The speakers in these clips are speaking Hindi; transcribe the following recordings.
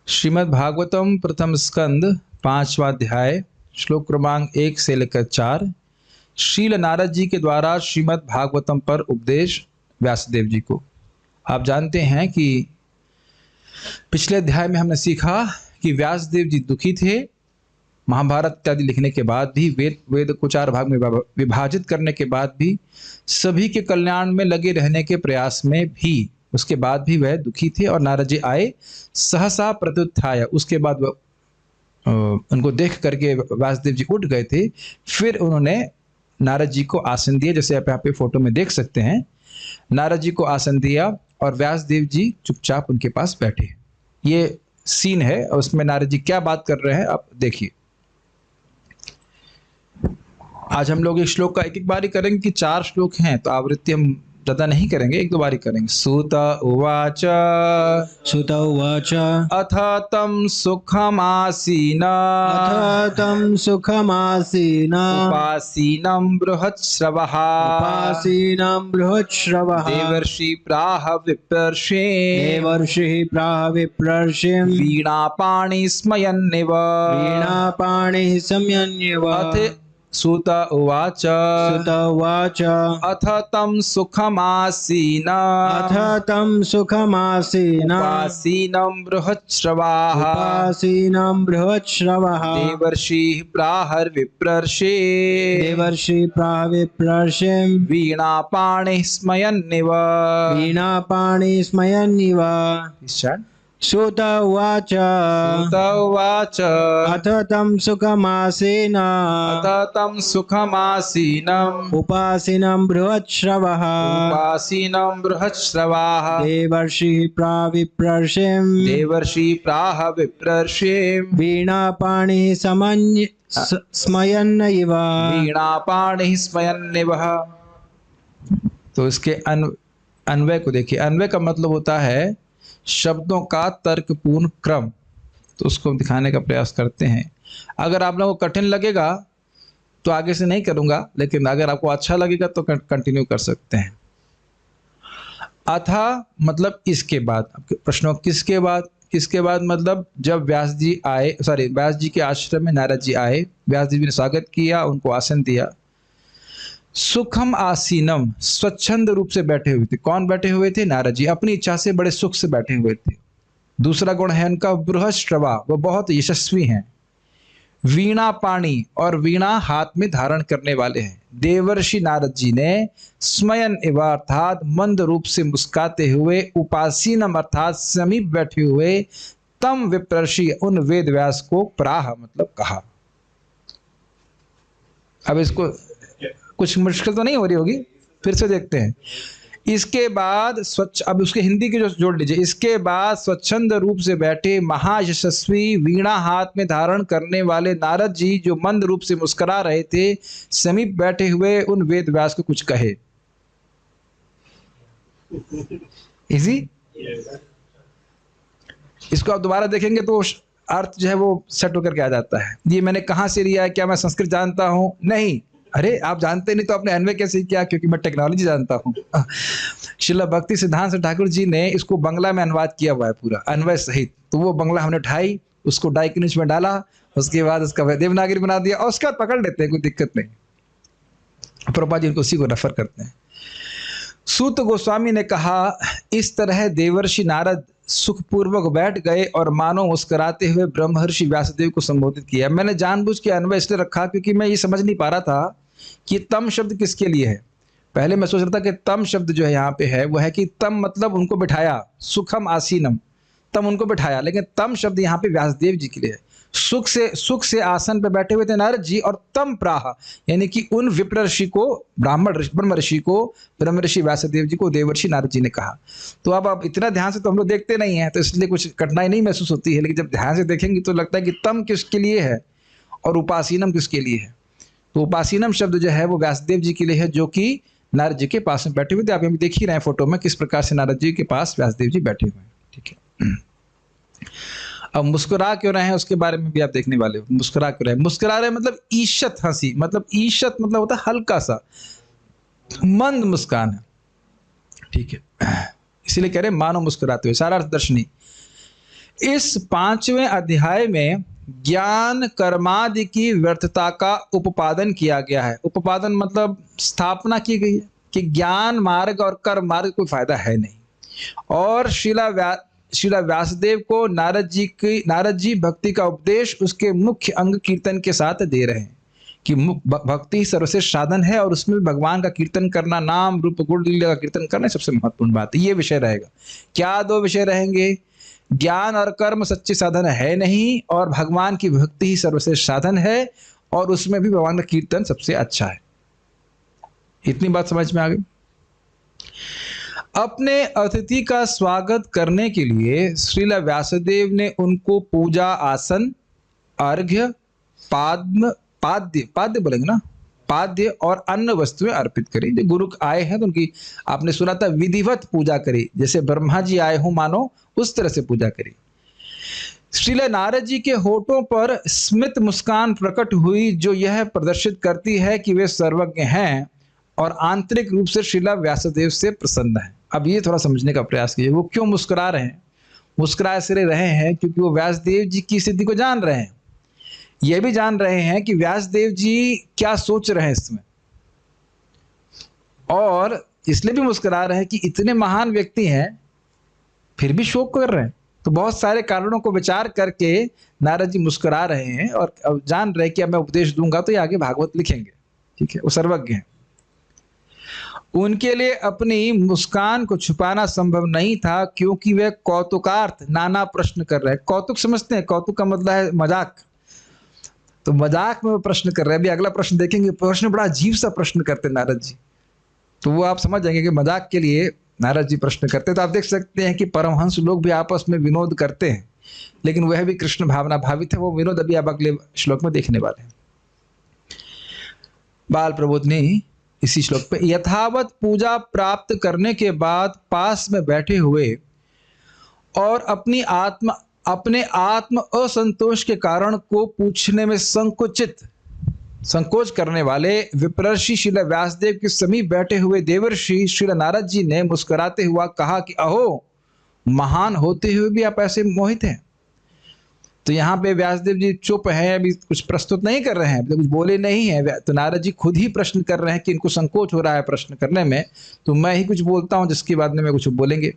श्रीमद् भागवतम प्रथम स्कंद 5वां अध्याय श्लोक क्रमांक 1 से लेकर 4। श्रील नारद जी के द्वारा श्रीमद् भागवतम पर उपदेश व्यासदेव जी को। आप जानते हैं कि पिछले अध्याय में हमने सीखा कि व्यासदेव जी दुखी थे। महाभारत इत्यादि लिखने के बाद भी, वेद को 4 भाग में विभाजित करने के बाद भी, सभी के कल्याण में लगे रहने के प्रयास में भी, उसके बाद भी वह दुखी थे। और नारद जी आए, सहसा प्रत्युत्थाय, उसके बाद उनको देख करके व्यासदेव जी उठ गए थे। फिर उन्होंने नारद जी को आसन दिया, जैसे आप यहाँ पे फोटो में देख सकते हैं। नारद जी को आसन दिया और व्यासदेव जी चुपचाप उनके पास बैठे। ये सीन है और उसमें नारद जी क्या बात कर रहे हैं आप देखिए। आज हम लोग इस श्लोक का एक बारी करेंगे कि 4 श्लोक हैं, तो आवृत्ति हम ज्यादा नहीं करेंगे, 1-2 बारी करेंगे। सुत उवाच अथ तं सुखमासीना उपासीनं बृहत्श्रवः देवर्षि प्राह विपर्षे वीणापाणि स्मयन्निव अथ सुत उवाच अथ तं सुखमासीना उपासीनं बृहत्श्रवाः देवर्षिः प्राहर्विप्रर्षे वीणापाणिः स्मयन्निव। सुत उवाच अथ तं सुखमासीनम् उपासीनं बृहत्श्रवः देवर्षिः प्राहविप्रर्षे वीणापाणिः स्मयन्निव। तो इसके अन्वय को देखिए। अन्वय का मतलब होता है शब्दों का तर्कपूर्ण क्रम, तो उसको दिखाने का प्रयास करते हैं। अगर आप लोगों को कठिन लगेगा तो आगे से नहीं करूंगा, लेकिन अगर आपको अच्छा लगेगा तो कंटिन्यू कर सकते हैं। अथा मतलब इसके बाद, आपके प्रश्नों किसके बाद मतलब जब व्यास जी के आश्रम में नारद जी आए, व्यास जी ने स्वागत किया, उनको आसन दिया। सुखम आसीनम, स्वच्छंद रूप से बैठे हुए थे। कौन बैठे हुए थे? नारद जी अपनी इच्छा से बड़े सुख से बैठे हुए थे। दूसरा गुण है उनका बृहश्रवा, वो बहुत यशस्वी हैं। वीणा पाणी, और वीणा हाथ में धारण करने वाले हैं। देवर्षि नारद जी ने स्मयन एव अर्थात मंद रूप से मुस्काते हुए, उपासीनम अर्थात समीप बैठे हुए, तम विप्रर्षि उन वेद व्यास को प्राह मतलब कहा। अब इसको कुछ मुश्किल तो नहीं हो रही होगी, फिर से देखते हैं। इसके बाद अब उसके हिंदी के जो जोड़ लीजिए। इसके बाद स्वच्छंद रूप से बैठे महायशस्वी वीणा हाथ में धारण करने वाले नारद जी, जो मंद रूप से मुस्कुरा रहे थे, समीप बैठे हुए उन वेद व्यास को कुछ कहे। इजी? इसको आप दोबारा देखेंगे तो अर्थ जो है वो सेट होकर के आ जाता है। ये मैंने कहां से लिया है? क्या मैं संस्कृत जानता हूं? नहीं। अरे आप जानते नहीं तो आपने अन्वय कैसे किया? क्योंकि मैं टेक्नोलॉजी जानता हूँ। श्रील भक्ति सिद्धांत ठाकुर जी ने इसको बंगला में अनुवाद किया हुआ है, पूरा अन्वय सहित। तो वो बंगला हमने उठाई, उसको डाइकनिच में डाला, उसके बाद उसका देवनागरी बना दिया, और उसके बाद पकड़ लेते हैं, कोई दिक्कत नहीं। प्रभुपाद जी उनको उसी को रेफर करते हैं। सूत गोस्वामी ने कहा, इस तरह देवर्षि नारद सुखपूर्वक बैठ गए और मानो मुस्कुराते हुए ब्रह्मर्षि व्यासदेव को संबोधित किया। मैंने जानबूझ के अन्वय इसलिए रखा क्योंकि मैं ये समझ नहीं पा रहा था कि तम शब्द किसके लिए है। पहले मैं सोच रहा था कि तम शब्द जो है यहाँ पे है वो है कि तम मतलब उनको बिठाया, सुखम आसीनम, तम उनको बिठाया, लेकिन तम शब्द यहाँ पे व्यासदेव जी के लिए है। सुख से आसन पे बैठे हुए थे नारद जी, और तम प्राह यानी कि उन विप्र ऋषि को, ब्रह्म ऋषि व्यासदेव जी को देवर्षि नारद जी ने कहा। तो अब आप इतना ध्यान से तो हम लोग देखते नहीं है, तो इसलिए कुछ कठिनाई नहीं महसूस होती है, लेकिन जब ध्यान से देखेंगे तो लगता है कि तम किसके लिए है और उपासीनम किसके लिए है। तो उपासीनम शब्द जो है वो व्यासदेव जी के लिए है, जो कि नारद जी के पास में बैठे हुए थे। आप यहाँ देख ही रहे हैं फोटो में किस प्रकार से नारद जी के पास व्यासदेव जी बैठे हुए हैं। ठीक है। अब मुस्कुरा क्यों रहे हैं उसके बारे में भी आप देखने वाले हो। मुस्कुरा क्यों रहे, मुस्कुरा रहे मतलब ईशत हंसी, मतलब ईशत मतलब होता है हल्का सा मंद मुस्कान है। ठीक है, इसीलिए कह रहे हैं मानो मुस्कुराते हुए, सारा अर्थ दर्शनी। इस 5वें अध्याय में ज्ञान कर्मादि की व्यर्थता का उपादन किया गया है। उपादन मतलब स्थापना की गई है कि ज्ञान मार्ग और कर्म मार्ग कोई फायदा है नहीं। और श्रीला व्यासदेव को नारद जी भक्ति का उपदेश उसके मुख्य अंग कीर्तन के साथ दे रहे हैं कि भक्ति सर्वश्रेष्ठ साधन है और उसमें भगवान का कीर्तन करना, नाम रूप गुण लीला का कीर्तन करना सबसे महत्वपूर्ण बात है। ये विषय रहेगा। क्या 2 विषय रहेंगे? ज्ञान और कर्म सच्चे साधन है नहीं, और भगवान की भक्ति ही सर्वश्रेष्ठ साधन है, और उसमें भी भगवान का कीर्तन सबसे अच्छा है। इतनी बात समझ में आ गई। अपने अतिथि का स्वागत करने के लिए श्रील व्यासदेव ने उनको पूजा आसन, अर्घ्य, पाद्य बोलेंगे ना, पाद्य और अन्न वस्तुएं अर्पित करी। जो गुरु आए हैं तो उनकी आपने सुना था विधिवत पूजा करी, जैसे ब्रह्मा जी आए हो मानो उस तरह से पूजा करी। श्रील नारद जी के होठों पर स्मित मुस्कान प्रकट हुई, जो यह प्रदर्शित करती है कि वे सर्वज्ञ हैं और आंतरिक रूप से श्रील व्यासदेव से प्रसन्न है। अब ये थोड़ा समझने का प्रयास कीजिए, वो क्यों मुस्कुरा रहे हैं? मुस्कुरा इसलिए रहे हैं क्योंकि वो व्यासदेव जी की स्थिति को जान रहे हैं। ये भी जान रहे हैं कि व्यासदेव जी क्या सोच रहे हैं इसमें, और इसलिए भी मुस्कुरा रहे हैं कि इतने महान व्यक्ति हैं फिर भी शोक कर रहे हैं। तो बहुत सारे कारणों को विचार करके नारद जी मुस्कुरा रहे हैं और अब जान रहे हैं कि अब मैं उपदेश दूंगा तो ये आगे भागवत लिखेंगे। ठीक है, वो सर्वज्ञ हैं। उनके लिए अपनी मुस्कान को छुपाना संभव नहीं था, क्योंकि वे कौतुकार्थ नाना प्रश्न कर रहे हैं। कौतुक समझते हैं? कौतुक का मतलब है मजाक। तो मजाक में वो प्रश्न कर रहे हैं। अभी अगला प्रश्न देखेंगे, प्रश्न बड़ा अजीब सा प्रश्न करते हैं नारद जी, तो वो आप समझ जाएंगे कि मजाक के लिए नारद जी प्रश्न करते हैं। तो आप देख सकते हैं कि परमहंस लोग भी आपस में विनोद करते हैं, लेकिन वह भी कृष्ण भावना भावित है। वो विनोद अभी आप अगले श्लोक में देखने वाले हैं। बाल प्रबोध ने इसी श्लोक पे यथावत पूजा प्राप्त करने के बाद पास में बैठे हुए और अपने आत्म असंतोष के कारण को पूछने में संकोच करने वाले विप्रर्षि श्रील व्यासदेव के समीप बैठे हुए देवर्षि श्रील नारद जी ने मुस्कुराते हुआ कहा कि अहो, महान होते हुए भी आप ऐसे मोहित हैं। तो यहाँ पे व्यासदेव जी चुप हैं, अभी कुछ प्रस्तुत नहीं कर रहे हैं, अभी कुछ बोले नहीं हैं। तो नारद जी खुद ही प्रश्न कर रहे हैं कि इनको संकोच हो रहा है प्रश्न करने में, तो मैं ही कुछ बोलता हूं जिसके बाद में कुछ बोलेंगे।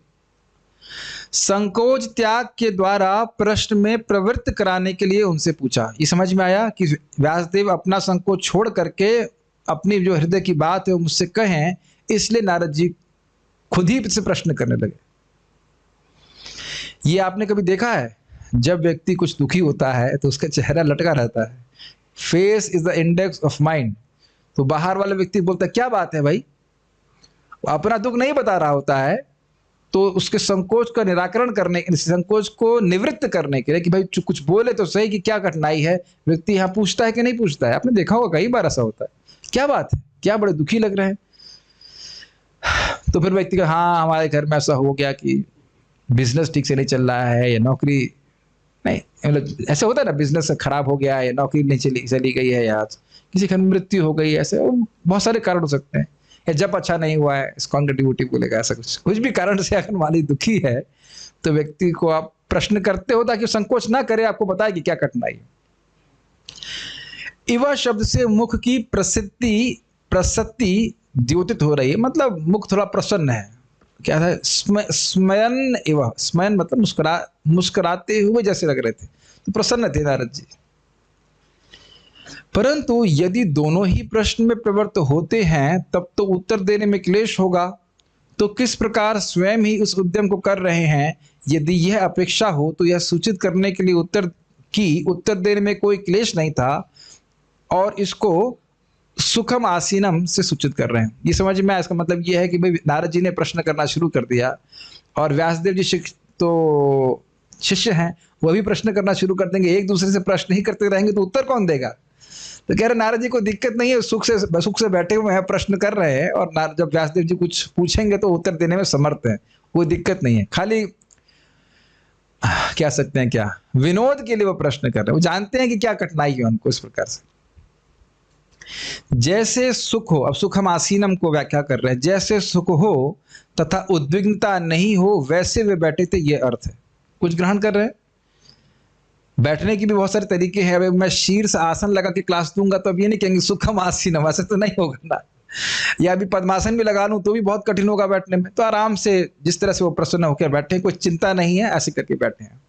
संकोच त्याग के द्वारा प्रश्न में प्रवृत्त कराने के लिए उनसे पूछा। ये समझ में आया कि व्यासदेव अपना संकोच छोड़ करके अपनी जो हृदय की बात है वो मुझसे कहें, इसलिए नारद जी खुद ही से प्रश्न करने लगे। ये आपने कभी देखा है? जब व्यक्ति कुछ दुखी होता है तो उसका चेहरा लटका रहता है। Face is the index of mind. तो बाहर वाला व्यक्ति बोलता है क्या बात है भाई, वो अपना दुख नहीं बता रहा होता है, तो उसके संकोच का निराकरण करने, संकोच को निवृत्त करने के लिए कि भाई कुछ बोले तो सही कि क्या कठिनाई है, व्यक्ति यहाँ पूछता है कि नहीं पूछता है। आपने देखा होगा कई बार ऐसा होता है, क्या बात है, क्या बड़े दुखी लग रहे हैं। तो फिर व्यक्ति का हाँ हमारे घर में ऐसा हो गया कि बिजनेस ठीक से नहीं चल रहा है, या नौकरी नहीं, मतलब ऐसा होता है ना, बिजनेस खराब हो गया है, या नौकरी नहीं चली गई है, या किसी की मृत्यु हो गई है, ऐसे बहुत सारे कारण हो सकते हैं, या जब अच्छा नहीं हुआ है, इस्कॉन का डिवोटी बोलेगा, ऐसा कुछ भी कारण से अगर माली दुखी है तो व्यक्ति को आप प्रश्न करते हो ताकि संकोच ना करे, आपको बताए कि क्या कठिनाई है। इवा शब्द से मुख की प्रसत्ति द्योतित हो रही है, मतलब मुख थोड़ा प्रसन्न है। क्या था? स्मयन इवा, स्मयन मतलब मुस्कुराते हुए जैसे लग रहे थे, तो प्रसन्न थे नारद जी। परंतु यदि दोनों ही प्रश्न में प्रवृत्त होते हैं तब तो उत्तर देने में क्लेश होगा। तो किस प्रकार स्वयं ही उस उद्यम को कर रहे हैं? यदि यह अपेक्षा हो तो यह सूचित करने के लिए उत्तर देने में कोई क्लेश नहीं था, और इसको सुखम आसीनम से सूचित कर रहे हैं। ये समझ में आया? इसका मतलब यह है कि भाई नारद जी ने प्रश्न करना शुरू कर दिया, और व्यासदेव जी तो शिष्य हैं, वह भी प्रश्न करना शुरू कर देंगे। एक दूसरे से प्रश्न ही करते रहेंगे तो उत्तर कौन देगा? तो कह रहे नारद जी को दिक्कत नहीं है, सुख से बैठे हुए हैं, प्रश्न कर रहे हैं, और जब व्यासदेव जी कुछ पूछेंगे तो उत्तर देने में समर्थ हैं, कोई दिक्कत नहीं है। खाली क्या सकते हैं, क्या विनोद के लिए वो प्रश्न कर रहे हैं, वो जानते हैं कि क्या कठिनाई है उनको। इस प्रकार से जैसे सुख हो, अब सुखम आसीनम को व्याख्या कर रहे हैं, जैसे सुख हो तथा उद्विग्नता नहीं हो वैसे वे बैठे थे, ये अर्थ है। कुछ ग्रहण कर रहे हैं? बैठने की भी बहुत सारे तरीके हैं। अब मैं शीर्ष आसन लगा के क्लास दूंगा तो अब ये नहीं कहेंगे सुखम आसीनम, ऐसे तो नहीं होगा ना। या अभी पद्मासन भी लगा लूं तो भी बहुत कठिन होगा बैठने में। तो आराम से जिस तरह से वो प्रसन्न होकर बैठे, कोई चिंता नहीं है, ऐसे करके बैठे हैं।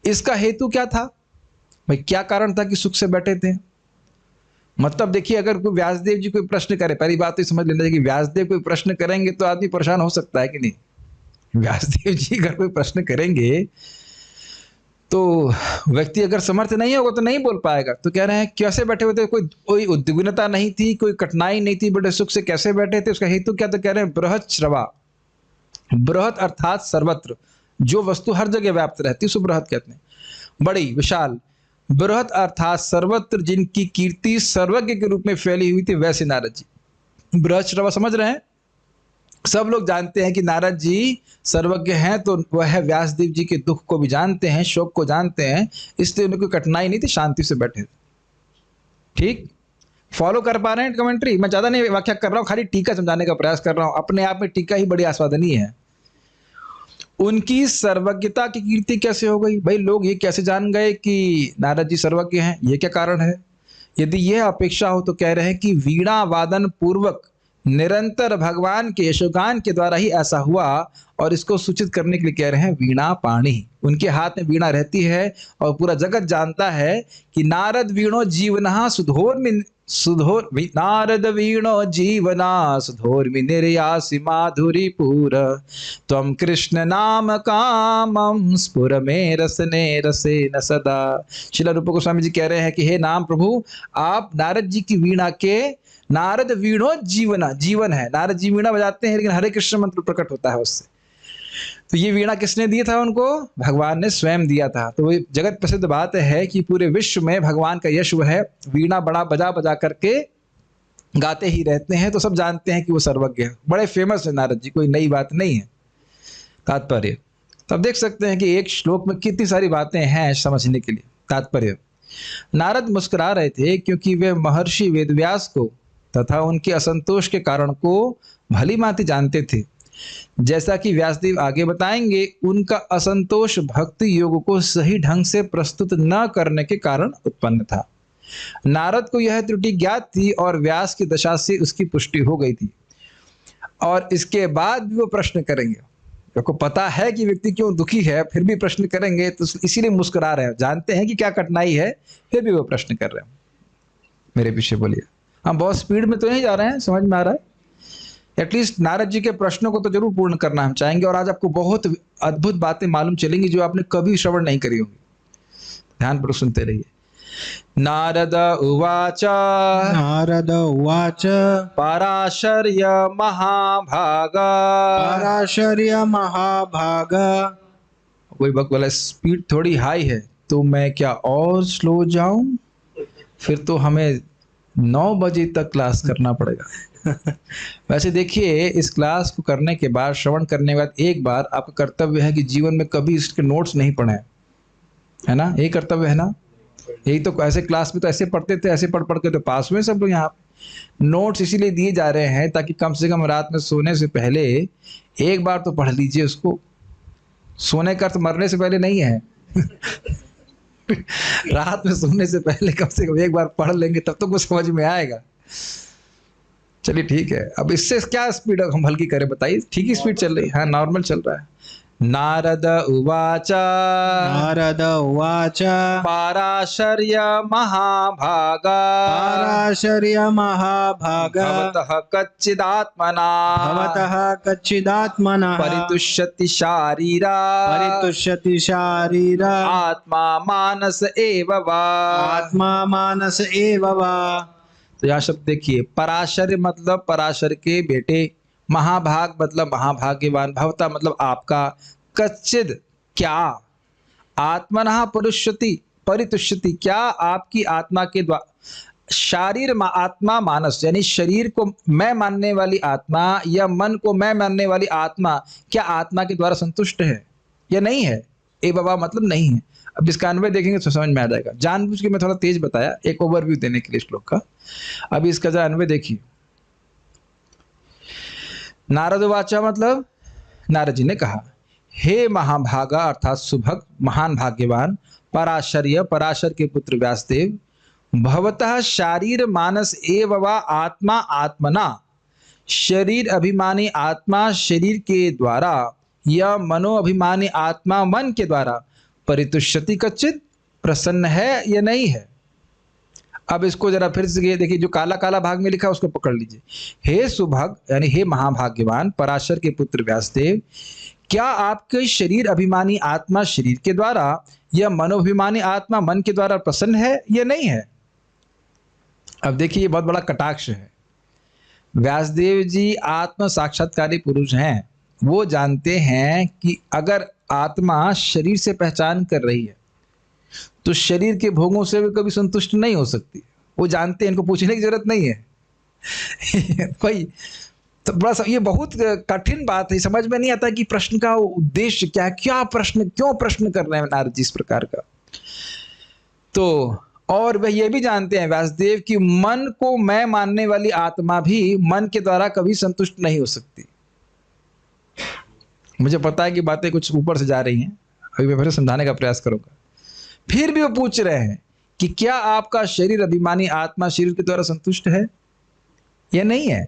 इसका हेतु क्या था भाई, क्या कारण था कि सुख से बैठे थे? मतलब देखिए, अगर कोई व्यासदेव जी कोई प्रश्न करे, पहली बात तो समझ लेना चाहिए कि व्यासदेव कोई प्रश्न करेंगे तो आदमी परेशान हो सकता है कि नहीं। व्यासदेव जी अगर कोई प्रश्न करेंगे तो व्यक्ति अगर समर्थ नहीं होगा तो नहीं बोल पाएगा। तो कह रहे हैं कैसे बैठे हुए थे, कोई उद्विग्नता नहीं थी, कोई कठिनाई नहीं थी, बड़े सुख से कैसे बैठे थे? उसका हेतु क्या? तो कह रहे हैं बृहत श्रवा। बृहत अर्थात सर्वत्र, जो वस्तु हर जगह व्याप्त रहती है उसको बृहत कहते हैं, बड़ी विशाल। बृहत अर्थात सर्वत्र, जिनकी कीर्ति सर्वज्ञ के रूप में फैली हुई थी, वैसे नारद जी। बृहत श्रवा समझ रहे हैं? सब लोग जानते हैं कि नारद जी सर्वज्ञ हैं, तो वह व्यासदेव जी के दुख को भी जानते हैं, शोक को जानते हैं, इसलिए उन्हें कोई कठिनाई नहीं थी, शांति से बैठे। ठीक, फॉलो कर पा रहे हैं कमेंट्री? मैं ज्यादा नहीं व्याख्या कर रहा हूं, खाली टीका समझाने का प्रयास कर रहा हूं। अपने आप में टीका ही बड़ी आस्वादनीय है। उनकी सर्वज्ञता की कीर्ति कैसे हो गई भाई? लोग ये कैसे जान गए कि नारद जी सर्वज्ञ हैं? ये क्या कारण है? यदि यह अपेक्षा हो तो कह रहे हैं कि वीणा वादन पूर्वक निरंतर भगवान के यशोगान के द्वारा ही ऐसा हुआ, और इसको सूचित करने के लिए कह रहे हैं वीणा पाणी। उनके हाथ में वीणा रहती है और पूरा जगत जानता है कि नारद वीणो जीवना सुधोर नारद वीणो जीवना सुधोर्मि निर्यासि माधुरी पूर त्वं कृष्ण नाम कामम स्फुर में रसने रसे न सदा। श्रील रूप गोस्वामी जी कह रहे हैं कि हे नाम प्रभु, आप नारद जी की वीणा के, नारद वीणो जीवना, जीवन है। नारद जी वीणा बजाते हैं लेकिन हरे कृष्ण मंत्र प्रकट होता है उससे। तो ये वीणा किसने दिया था उनको? भगवान ने स्वयं दिया था। तो वो जगत प्रसिद्ध बात है कि पूरे विश्व में भगवान का यश है, वीणा बड़ा बजा बजा करके गाते ही रहते हैं, तो सब जानते हैं कि वो सर्वज्ञ है, बड़े फेमस है नारद जी, कोई नई बात नहीं है। तात्पर्य तो आप देख सकते हैं कि एक श्लोक में कितनी सारी बातें हैं समझने के लिए। तात्पर्य, नारद मुस्कुरा रहे थे क्योंकि वे महर्षि वेदव्यास को तथा उनके असंतोष के कारण को भली भांति जानते थे। जैसा कि व्यासदेव आगे बताएंगे, उनका असंतोष भक्ति योग को सही ढंग से प्रस्तुत न करने के कारण उत्पन्न था। नारद को यह त्रुटि ज्ञात थी और व्यास की दशा से उसकी पुष्टि हो गई थी, और इसके बाद भी वो प्रश्न करेंगे। आपको पता है कि व्यक्ति क्यों दुखी है, फिर भी प्रश्न करेंगे, तो इसीलिए मुस्कुरा रहे हैं, जानते हैं कि क्या कठिनाई है, फिर भी वो प्रश्न कर रहे हैं। मेरे पीछे बोलिए। हम बहुत स्पीड में तो नहीं जा रहे हैं, समझ में आ रहा है? एटलीस्ट नारद जी के प्रश्नों को तो जरूर पूर्ण करना हम चाहेंगे, और आज आपको बहुत अद्भुत बातें मालूम चलेंगी जो आपने कभी श्रवण नहीं करी होंगी। ध्यानपूर्वक सुनते रहिए। नारद उवाच नारद उवाच पराशर्य महाभागा। पराशर्य महाभागा। कोई वक्त वाला स्पीड थोड़ी हाई है, तो मैं क्या और स्लो जाऊं? फिर तो हमें 9 बजे तक क्लास करना पड़ेगा। वैसे देखिए, इस क्लास को करने के बाद, श्रवण करने के बाद, एक बार आपका कर्तव्य है कि जीवन में कभी इसके नोट्स नहीं पढ़े, है ना? यही कर्तव्य है ना? यही तो, ऐसे क्लास में तो ऐसे पढ़ते थे, ऐसे पढ़ पढ़ के तो पास हुए सब लोग। यहाँ नोट्स इसीलिए दिए जा रहे हैं ताकि कम से कम रात में सोने से पहले एक बार तो पढ़ लीजिए उसको। सोने का अर्थ मरने से पहले नहीं है। रात में सोने से पहले कम से कम एक बार पढ़ लेंगे, तब तो कुछ समझ में आएगा। चलिए ठीक है, अब इससे क्या स्पीड हम हल्की करें बताइए? ठीक ही स्पीड चल रही है, हाँ नॉर्मल चल रहा है। नारद उवाच नारद उवाच पाराशर्य महाभागा। पाराशर्य महाभागा। भवतः कच्चिदात्मना भवतः कच्चिदात्मनः परितुष्यति शारीरा। परितुष्यति शारीरा। आत्मा मानस एव वा। आत्मा मानस एव वा। तो यहाँ शब्द देखिए, पराशर्य मतलब पराशर के बेटे, महाभाग मतलब महाभाग्यवान, भवता मतलब आपका, कच्चिद क्या, आत्मनः परुष्यति परितुष्यति क्या, आपकी आत्मा के द्वारा, शारीर आत्मा मानस यानी शरीर को मैं मानने वाली आत्मा या मन को मैं मानने वाली आत्मा, क्या आत्मा के द्वारा संतुष्ट है या नहीं है? ए बाबा मतलब नहीं है। अब इसका अन्वय देखेंगे तो समझ में आ जाएगा। जानबूझ के मैं थोड़ा तेज बताया एक ओवरव्यू देने के लिए श्लोक का। अभी इसका जरा अन्वय देखिए। नारद वाचा मतलब नारद जी ने कहा, हे महाभागा अर्थात सुभग महान भाग्यवान, पराशर्य पराशर के पुत्र व्यासदेव, भवतः शारीर मानस एव वा आत्मा आत्मना, शरीर अभिमानी आत्मा शरीर के द्वारा या मनो अभिमानी आत्मा मन के द्वारा परितुष्यति कच्चित, प्रसन्न है या नहीं है। अब इसको जरा फिर से देखिए, जो काला काला भाग में लिखा है उसको पकड़ लीजिए। हे सुभग यानी हे महाभाग्यवान पराशर के पुत्र व्यासदेव, क्या आपके शरीर अभिमानी आत्मा शरीर के द्वारा या मनोभिमानी आत्मा मन के द्वारा प्रसन्न है या नहीं है। अब देखिए, ये बहुत बड़ा कटाक्ष है। व्यासदेव जी आत्म साक्षात्कारी पुरुष हैं। वो जानते हैं कि अगर आत्मा शरीर से पहचान कर रही है तो शरीर के भोगों से भी कभी संतुष्ट नहीं हो सकती। वो जानते हैं, इनको पूछने की जरूरत नहीं है। कोई तो बड़ा ये बहुत कठिन बात है, समझ में नहीं आता कि प्रश्न का उद्देश्य क्या है, क्यों प्रश्न कर रहे हैं नारद जी इस प्रकार का। तो और वह ये भी जानते हैं व्यासदेव कि मन को मैं मानने वाली आत्मा भी मन के द्वारा कभी संतुष्ट नहीं हो सकती। मुझे पता है कि बातें कुछ ऊपर से जा रही हैं, अभी मैं फिर समझाने का प्रयास करूंगा। फिर भी वो पूछ रहे हैं कि क्या आपका शरीर अभिमानी आत्मा शरीर के द्वारा संतुष्ट है या नहीं है।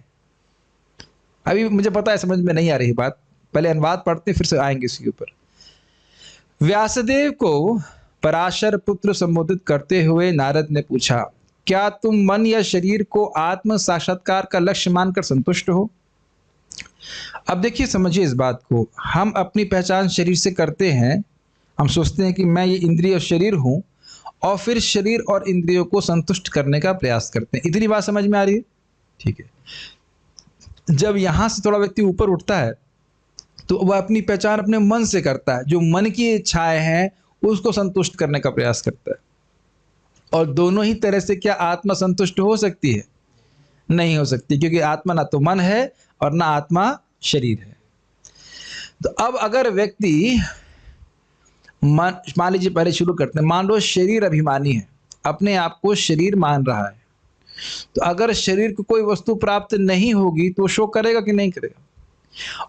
अभी मुझे पता है समझ में नहीं आ रही बात, पहले अनुवाद पढ़ते फिर से आएंगे इसके ऊपर। व्यासदेव को पराशर पुत्र संबोधित करते हुए नारद ने पूछा, क्या तुम मन या शरीर को आत्म साक्षात्कार का लक्ष्य मानकर संतुष्ट हो। अब देखिए, समझिए इस बात को। हम अपनी पहचान शरीर से करते हैं। हम सोचते हैं कि मैं ये इंद्रिय और शरीर हूं, और फिर शरीर और इंद्रियों को संतुष्ट करने का प्रयास करते हैं। इतनी बात समझ में आ रही है? ठीक है। जब यहां से थोड़ा व्यक्ति ऊपर उठता है तो वह अपनी पहचान अपने मन से करता है। जो मन की इच्छाएं हैं उसको संतुष्ट करने का प्रयास करता है। और दोनों ही तरह से क्या आत्मा संतुष्ट हो सकती है? नहीं हो सकती, क्योंकि आत्मा ना तो मन है और ना आत्मा शरीर है। तो अब अगर व्यक्ति मान लीजिए, पहले शुरू करते हैं। मान लो शरीर अभिमानी है, अपने आप को शरीर मान रहा है, तो अगर शरीर को कोई वस्तु प्राप्त नहीं होगी तो शोक करेगा कि नहीं करेगा।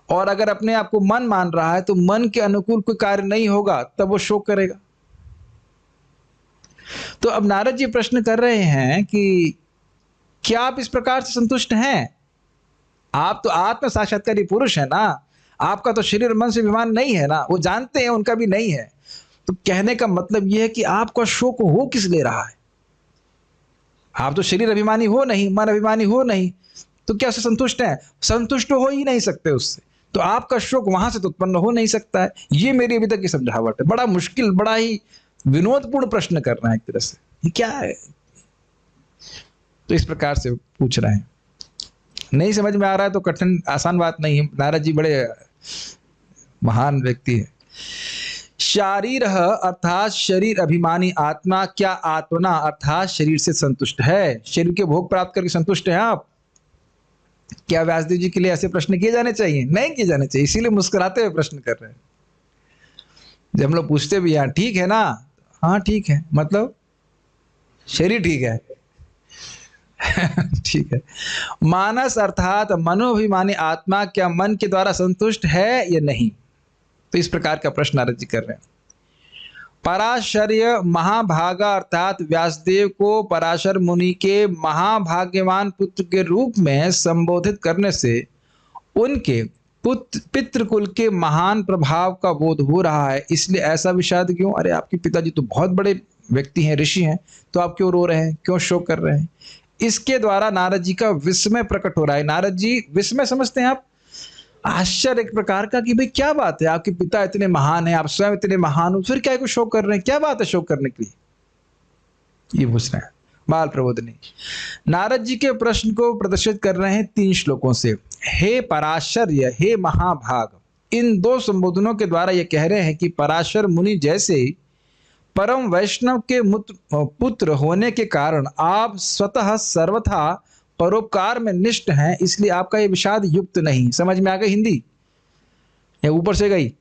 और अगर अपने आप को मन मान रहा है तो मन के अनुकूल कोई कार्य नहीं होगा तब वो शोक करेगा। तो अब नारद जी प्रश्न कर रहे हैं कि क्या आप इस प्रकार से संतुष्ट हैं? आप तो आत्म साक्षात्कारी पुरुष है ना, आपका तो शरीर मन से अभिमान नहीं है ना। वो जानते हैं उनका भी नहीं है। तो कहने का मतलब यह है कि आपका शोक हो किस ले रहा है? आप तो शरीर अभिमानी हो नहीं, मन अभिमानी हो नहीं, तो क्या संतुष्ट है? संतुष्ट हो ही नहीं सकते उससे, तो आपका शोक वहां से तो उत्पन्न हो नहीं सकता है। ये मेरी अभी तक की समझावट है। बड़ा मुश्किल, बड़ा ही विनोदपूर्ण प्रश्न कर रहे हैं एक तरह से। ये क्या है? तो इस प्रकार से पूछ रहे हैं। नहीं समझ में आ रहा है तो कठिन आसान बात नहीं है। नारद जी बड़े महान व्यक्ति है। शारीर अर्थात शरीर अभिमानी आत्मा क्या आत्मना अर्थात शरीर से संतुष्ट है? शरीर के भोग प्राप्त करके संतुष्ट हैं आप? क्या व्यासदेव जी के लिए ऐसे प्रश्न किए जाने चाहिए? नहीं किए जाने चाहिए। इसीलिए मुस्कुराते हुए प्रश्न कर रहे हैं। जब हम लोग पूछते भी हैं ठीक है ना, हाँ ठीक है, मतलब शरीर ठीक है। ठीक है। मानस अर्थात मनोभिमानी आत्मा क्या मन के द्वारा संतुष्ट है या नहीं? तो इस प्रकार का प्रश्न नारद जी कर रहे हैं। पराशर्य महाभागा अर्थात व्यासदेव को पराशर मुनि के महाभाग्यवान पुत्र के रूप में संबोधित करने से उनके पितृकुल के महान प्रभाव का बोध हो रहा है। इसलिए ऐसा विषाद क्यों? अरे आपके पिताजी तो बहुत बड़े व्यक्ति हैं, ऋषि हैं, तो आप क्यों रो रहे हैं, क्यों शोक कर रहे हैं? इसके द्वारा नारद जी का विस्मय प्रकट हो रहा है। नारद जी विस्मय समझते हैं आप, आश्चर्य एक प्रकार का कि भाई क्या बात है, आपके पिता इतने महान हैं, आप स्वयं इतने महान हो, फिर क्या को शोक कर रहे हैं? क्या बात है शोक करने के लिए? ये पूछ रहे हैं बाल प्रबोधनी। नारद जी के प्रश्न को प्रदर्शित कर रहे हैं 3 श्लोकों से। हे पराशर्य, हे महाभाग, इन 2 संबोधनों के द्वारा ये कह रहे हैं कि पराशर मुनि जैसे परम वैष्णव के पुत्र होने के कारण आप स्वतः सर्वथा परोपकार में निष्ठ हैं, इसलिए आपका ये विषाद युक्त नहीं। समझ में आ गई हिंदी या ऊपर से गई?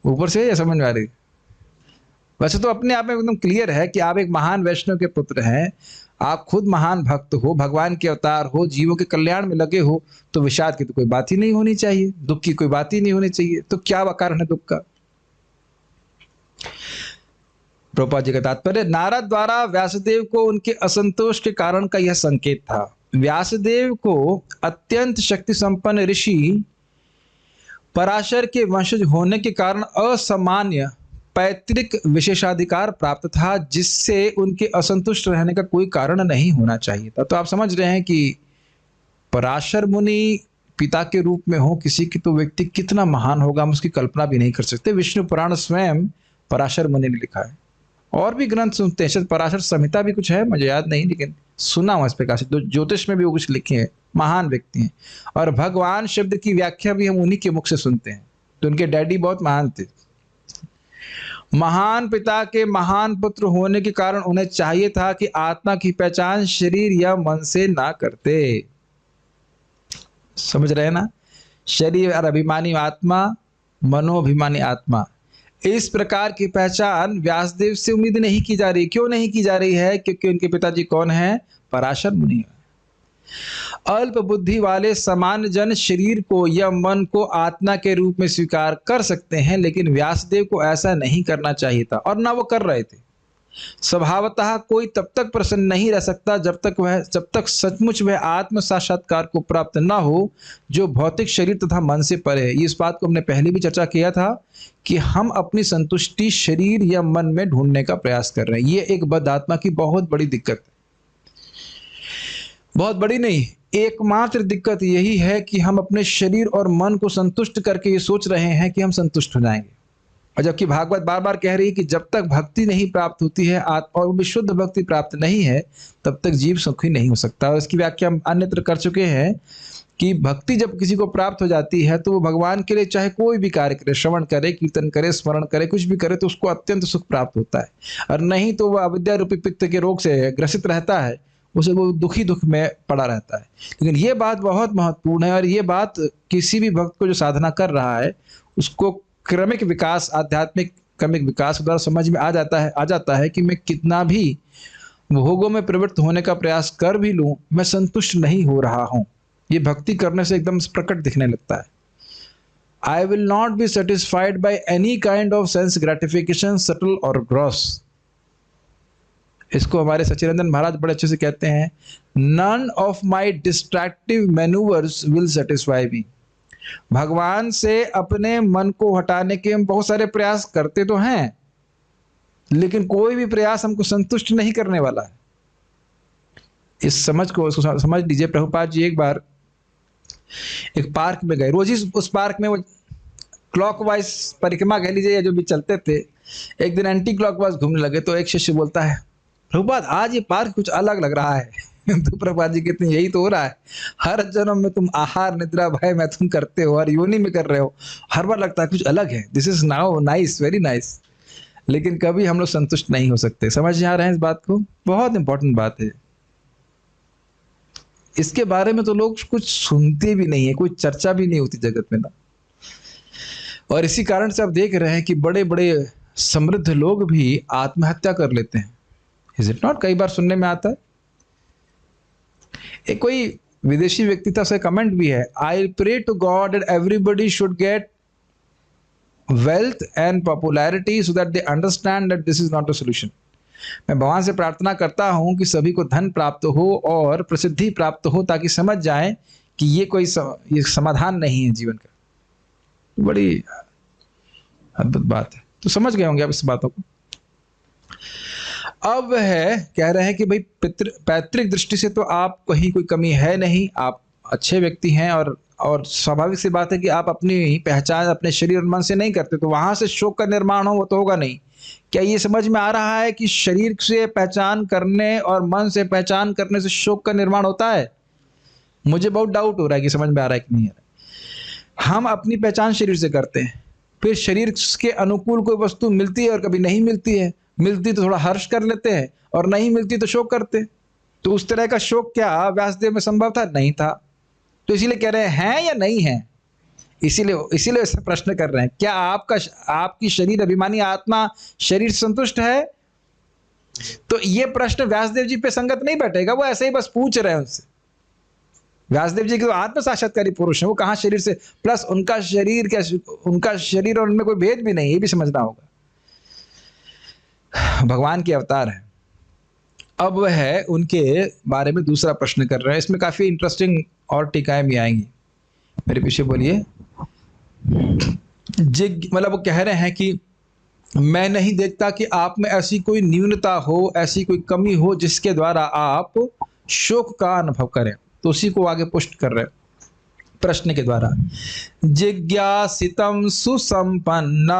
ऊपर से या समझ में आ रही? वैसे तो अपने आप में एकदम क्लियर है कि आप एक महान वैष्णव के पुत्र हैं, आप खुद महान भक्त हो, भगवान के अवतार हो, जीवों के कल्याण में लगे हो, तो विषाद की तो कोई बात ही नहीं होनी चाहिए, दुख की कोई बात ही नहीं होनी चाहिए। तो क्या कारण है दुख का? प्रभुपाद जी का तात्पर्य, नारद द्वारा व्यासदेव को उनके असंतोष के कारण का यह संकेत था। व्यासदेव को अत्यंत शक्ति संपन्न ऋषि पराशर के वंशज होने के कारण असामान्य पैतृक विशेषाधिकार प्राप्त था, जिससे उनके असंतुष्ट रहने का कोई कारण नहीं होना चाहिए था। तो आप समझ रहे हैं कि पराशर मुनि पिता के रूप में हो किसी की, तो व्यक्ति कितना महान होगा, हम उसकी कल्पना भी नहीं कर सकते। विष्णु पुराण स्वयं पराशर मुनि ने लिखा है। और भी ग्रंथ सुनते हैं, शायद पराशर संहिता भी कुछ है, मुझे याद नहीं, लेकिन सुना हुआ इस प्रकार से। तो ज्योतिष में भी वो कुछ लिखे हैं, महान व्यक्ति हैं। और भगवान शब्द की व्याख्या भी हम उन्हीं के मुख से सुनते हैं। तो उनके डैडी बहुत महान थे। महान पिता के महान पुत्र होने के कारण उन्हें चाहिए था कि आत्मा की पहचान शरीर या मन से ना करते। समझ रहे हैं ना? शरीर और अभिमानी आत्मा, मनोभिमानी आत्मा, इस प्रकार की पहचान व्यासदेव से उम्मीद नहीं की जा रही। क्यों नहीं की जा रही है? क्योंकि उनके पिताजी कौन है? पराशर मुनि है। अल्प बुद्धि वाले सामान्य जन शरीर को या मन को आत्मा के रूप में स्वीकार कर सकते हैं, लेकिन व्यासदेव को ऐसा नहीं करना चाहिए था, और ना वो कर रहे थे। स्वभावतः कोई तब तक प्रसन्न नहीं रह सकता जब तक सचमुच वह आत्म साक्षात्कार को प्राप्त न हो, जो भौतिक शरीर तथा मन से परे है। इस बात को हमने पहले भी चर्चा किया था कि हम अपनी संतुष्टि शरीर या मन में ढूंढने का प्रयास कर रहे हैं। ये एक बद्ध आत्मा की बहुत बड़ी दिक्कत है। बहुत बड़ी नहीं, एकमात्र दिक्कत यही है कि हम अपने शरीर और मन को संतुष्ट करके ये सोच रहे हैं कि हम संतुष्ट हो जाएंगे, और जबकि भागवत बार बार कह रही है कि जब तक भक्ति नहीं प्राप्त होती है और विशुद्ध भक्ति प्राप्त नहीं है, तब तक जीव सुखी नहीं हो सकता। और इसकी व्याख्या हम अन्यत्र कर चुके हैं कि भक्ति जब किसी को प्राप्त हो जाती है, तो वो भगवान के लिए चाहे कोई भी कार्य करे, श्रवण करे, कीर्तन करे, स्मरण करे, कुछ भी करे, तो उसको अत्यंत सुख प्राप्त होता है। और नहीं तो वह अविद्या रूपी पित्त के रोग से ग्रसित रहता है, उसे वो दुख में पड़ा रहता है। लेकिन ये बात बहुत महत्वपूर्ण है, और ये बात किसी भी भक्त को जो साधना कर रहा है उसको क्रमिक विकास, आध्यात्मिक क्रमिक विकास द्वारा समझ में आ जाता है कि मैं कितना भी भोगों में प्रवृत्त होने का प्रयास कर भी लूं, मैं संतुष्ट नहीं हो रहा हूं। ये भक्ति करने से एकदम प्रकट दिखने लगता है। I will not be satisfied by any kind of sense gratification, subtle और ग्रॉस। इसको हमारे सच्चिदानंद महाराज बड़े अच्छे से कहते हैं, none of my distractive manoeuvres will satisfy me. भगवान से अपने मन को हटाने के हम बहुत सारे प्रयास करते तो हैं, लेकिन कोई भी प्रयास हमको संतुष्ट नहीं करने वाला है। इस समझ को समझ लीजिए। प्रभुपाद जी एक बार एक पार्क में गए, रोज ही उस पार्क में वो क्लॉकवाइज परिक्रमा कह लीजिए या जो भी चलते थे, एक दिन एंटी क्लॉकवाइज घूमने लगे। तो एक शिष्य बोलता है, प्रभुपाद आज ये पार्क कुछ अलग लग रहा है। तो प्रभुपाद जी कहते हैं, यही तो हो रहा है, हर जन्म में तुम आहार निद्रा भय में तुम करते हो, हर योनि में कर रहे हो, हर बार लगता है कुछ अलग है, this is now nice, very nice, लेकिन कभी हम लोग संतुष्ट नहीं हो सकते। समझ आ रहे हैं इस बात को? बहुत इंपॉर्टेंट बात है। इसके बारे में तो लोग कुछ सुनते भी नहीं है, कोई चर्चा भी नहीं होती जगत में ना। और इसी कारण से आप देख रहे हैं कि बड़े बड़े समृद्ध लोग भी आत्महत्या कर लेते हैं। Is it not? कई बार सुनने में आता है। एक कोई विदेशी व्यक्ति था, उसका कमेंट भी है, I pray to God that everybody should get wealth and popularity so that they understand that this is not a solution। मैं भगवान से प्रार्थना करता हूं कि सभी को धन प्राप्त हो और प्रसिद्धि प्राप्त हो, ताकि समझ जाएं कि ये कोई ये समाधान नहीं है जीवन का। बड़ी अद्भुत बात है। तो समझ गए होंगे आप इस बातों को। अब वह कह रहे हैं कि भाई पैतृक दृष्टि से तो आप कहीं कोई कमी है नहीं, आप अच्छे व्यक्ति हैं, और स्वाभाविक सी बात है कि आप अपनी पहचान अपने शरीर और मन से नहीं करते, तो वहां से शोक का निर्माण हो वो तो होगा नहीं। क्या ये समझ में आ रहा है कि शरीर से पहचान करने और मन से पहचान करने से शोक का निर्माण होता है? मुझे बहुत डाउट हो रहा है कि समझ में आ रहा है कि नहीं आ रहा है। हम अपनी पहचान शरीर से करते हैं, फिर शरीर के अनुकूल कोई वस्तु मिलती है और कभी नहीं मिलती है, मिलती तो थोड़ा हर्ष कर लेते हैं और नहीं मिलती तो शोक करते। तो उस तरह का शोक क्या व्यासदेव में संभव था? नहीं था। तो इसीलिए कह रहे हैं या नहीं है, इसीलिए ऐसे प्रश्न कर रहे हैं। क्या आपकी शरीर अभिमानी आत्मा शरीर से संतुष्ट है? तो ये प्रश्न व्यासदेव जी पे संगत नहीं बैठेगा, वो ऐसे ही बस पूछ रहे हैं उनसे। व्यासदेव जी के आत्म साक्षात्कारी पुरुष हैं, वो कहाँ शरीर से, प्लस उनका शरीर और उनमें कोई भेद भी नहीं, ये भी समझना होगा। भगवान के अवतार है। अब वह उनके बारे में दूसरा प्रश्न कर रहे हैं। इसमें काफी इंटरेस्टिंग और टीकाएं भी आएंगी। मेरे पीछे बोलिए। मतलब वो कह रहे हैं कि मैं नहीं देखता कि आप में ऐसी कोई न्यूनता हो, ऐसी कोई कमी हो जिसके द्वारा आप शोक का अनुभव करें। तो उसी को आगे पुष्ट कर रहे हैं प्रश्न के द्वारा। जिज्ञासितं सुसंपन्ना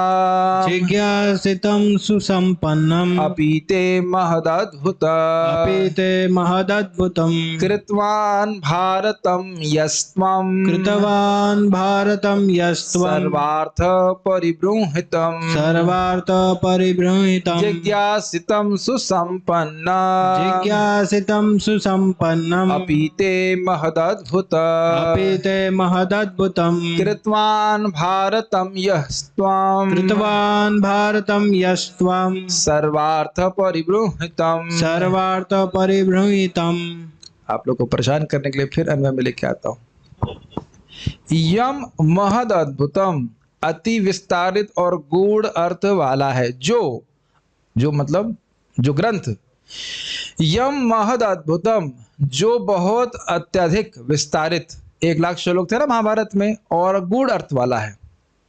जिज्ञासितं सुसंपन्नम् अपीते महदद्भुतम् अपीते महदद्भुतं कृतवान् भारतं यस्त्वं कृतवान् भारतं यस्त्वं सर्वार्थ परिबृंहितं सर्वार्थ परिबृंहितं जिज्ञासितं सुसंपन्ना जिज्ञासितं सुसंपन्नम् अपीते महदद्भुतम् अपीते महदद्भुतं कृतवान् भारतं यस्त्वं कृतवान् भारतं यस्त्वं सर्वार्थ परिबृंहितं। सर्वार्थ परिबृंहितं। आप लोग को परेशान करने के लिए फिर अन्वय में लेके आता हूं। यम महद अद्भुतम अति विस्तारित और गूढ़ अर्थ वाला है। जो मतलब जो ग्रंथ, यम महद अद्भुतम जो बहुत अत्यधिक विस्तारित, 1,00,000 श्लोक थे ना महाभारत में, और गूढ़ अर्थ वाला है।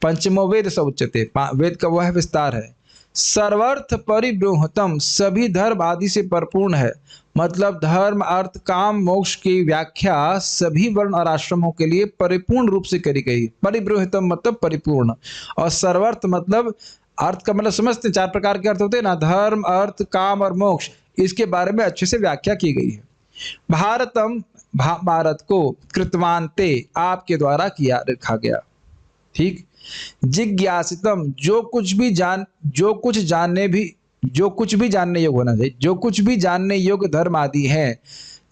पंचमो वेद स उच्यते, वेद का वह विस्तार है। सर्वर्थ परिबृंहितम सभी धर्म आदि से परिपूर्ण है। मतलब धर्म अर्थ काम मोक्ष की व्याख्या सभी वर्ण और आश्रमों के लिए परिपूर्ण रूप से करी गई। परिबृंहितम मतलब परिपूर्ण, और सर्वर्थ मतलब अर्थ का मतलब समझते 4 प्रकार के अर्थ होते हैं ना, धर्म अर्थ काम और मोक्ष, इसके बारे में अच्छे से व्याख्या की गई है। भारतम भारत को कृतवान्ते आपके द्वारा किया रखा गया। ठीक। जिज्ञासितम जो कुछ भी जानने योग्य होना चाहिए, जो कुछ भी जानने योग्य धर्म आदि है,